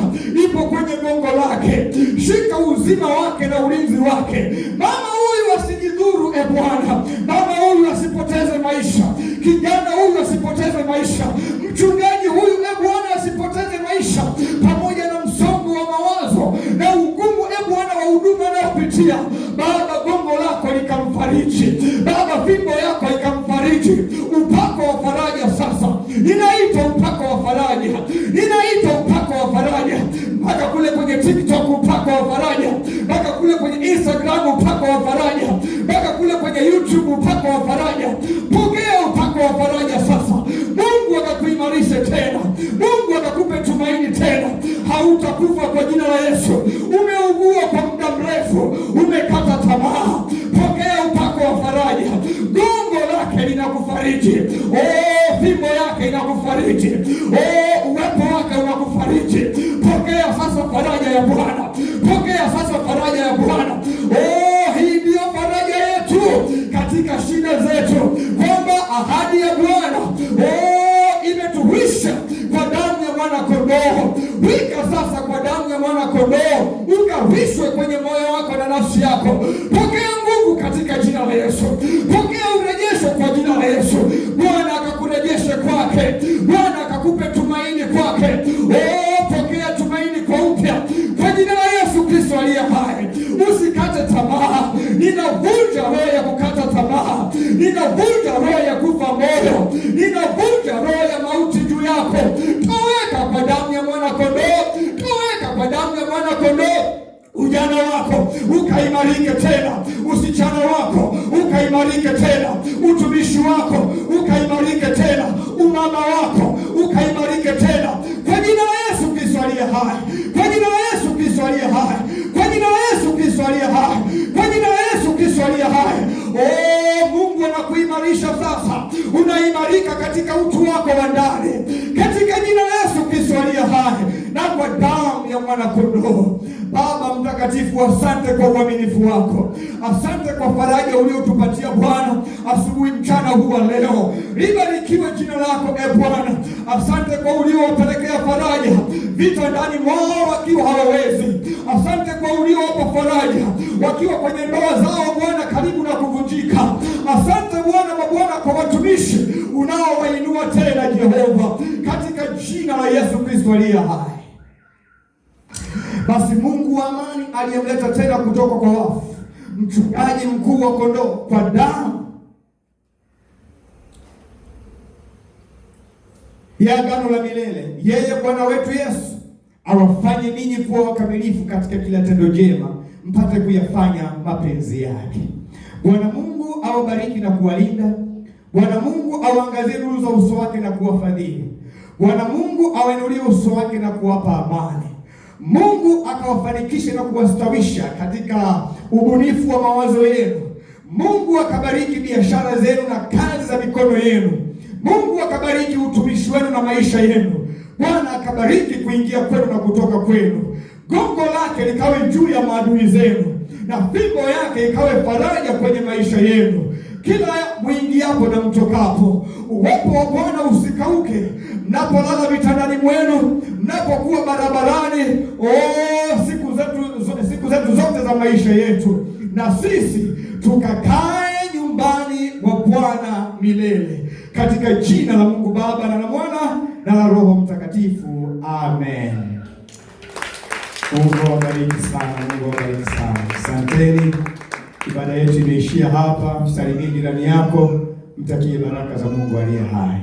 ipo kwenye gongo lake. Shika uzima wake na ulinzi wake. Mama huyu asijidhuru Bwana, mama huyu asipoteze maisha, kijana huyu asipoteze maisha, mchungaji huyu Bwana asipoteze maisha, pamoja na msongo wa mawazo na ugumu Bwana wa huduma anayopitia. Baba, gongo lako likamfariji, Baba, fimbo yako ikamfariji. Upako wa faraja sasa, ninaita upako wa faraja, ninaita upako wa faraja, mpaka kule kwenye TikTok upako wa faraja, mpaka kule kwenye Instagram upako wa faraja, mpaka kule kwenye YouTube upako wa faraja. Pokea upako wa faraja sasa. Mungu akakuimarishe tena, Mungu akakupe tumaini tena. Hautakufa kwa jina la Yesu. Umeugua kwa muda mrefu, umekata tamaa, pokea upako wa faraja. Gongo lake linakufariji, fimbo yake inakufariji, uwepo wake unakufariji. Pokea sasa faraja ya Bwana, pokea sasa faraja ya Bwana. Hii ndio faraja yetu katika shida zetu, kwamba ahadi ya Bwana imetuwisha kwa damu ya mwana kondoo. Wika sasa kwa damu ya mwana kondoo, ukawishwe kwenye moyo wako na nafsi yako. Pokea nguvu katika jina la Yesu, pokea urejesho kwa jina la Yesu. Bwana akakurejeshe kwake, Bwana akakupe tumaini kwake. Pokea tumaini kwa upya kwa jina la Yesu Kristo aliye hai. Usikate tamaa. Ninavunja roho ya kukata tamaa, ninavunja roho ya kufa moyo, ninavunja roho ya mauti juu yako. Toweka kwa damu ya mwana kondoo, toweka kwa damu ya mwana kondoo. Ujana wako ukaimarike tena, usichana wako ukaimarike tena, utumishi wako ukaimarike tena, umama wako ukaimarike tena, kwa jina la Yesu Kristo aliye hai, kwa jina la Yesu Kristo aliye hai, kwa jina la Yesu Kristo aliye hai, kwa jina la Yesu Kristo unakuimarisha sasa, unaimarika katika utu wako wa ndani, katika jina la Yesu Kristo aliye hai na kwa damu ya mwana kondoo. Baba mtakatifu, asante kwa uaminifu wako, asante kwa faraja uliotupatia Bwana asubuhi mchana huu wa leo. Libarikiwe jina lako Bwana. Asante kwa uliowapelekea faraja vita ndani mwao wakiwa hawawezi. Asante kwa uliowapa faraja wakiwa kwenye ndoa zao Bwana karibu na kuvunjika. Asante Bwana mabwana kwa watumishi unaowainua tena Jehova, katika jina la Yesu Kristo aliye hai. Basi Mungu wa amani aliyemleta tena kutoka kwa wafu mchungaji mkuu wa kondoo kwa damu ya agano la milele, yeye Bwana wetu Yesu awafanye ninyi kuwa wakamilifu katika kila tendo jema, mpate kuyafanya mapenzi yake. Bwana Mungu awabariki na kuwalinda. Bwana Mungu awaangazie nuru za uso wake na kuwafadhili. Bwana Mungu awainulie uso wake na kuwapa amani. Mungu akawafanikishe na kuwastawisha katika ubunifu wa mawazo yenu. Mungu akabariki biashara zenu na kazi za mikono yenu. Mungu akabariki utumishi wenu na maisha yenu. Bwana akabariki kuingia kwenu na kutoka kwenu. Gongo lake likawe juu ya maadui zenu, na fimbo yake ikawe faraja kwenye maisha yenu, kila mwingiapo na mtokapo. Uwepo wa Bwana usikauke mnapolala vitandani mwenu, mnapokuwa barabarani, siku zetu zote za maisha yetu, na sisi tukakae nyumbani mwa Bwana milele, katika jina la Mungu Baba na la Mwana na la Roho Mtakatifu. Amen. Mungu awabariki sana. Mungu awabariki sana. Asanteni. Ibada yetu imeishia hapa. Msalimie jirani yako, mtakie baraka za Mungu aliye hai.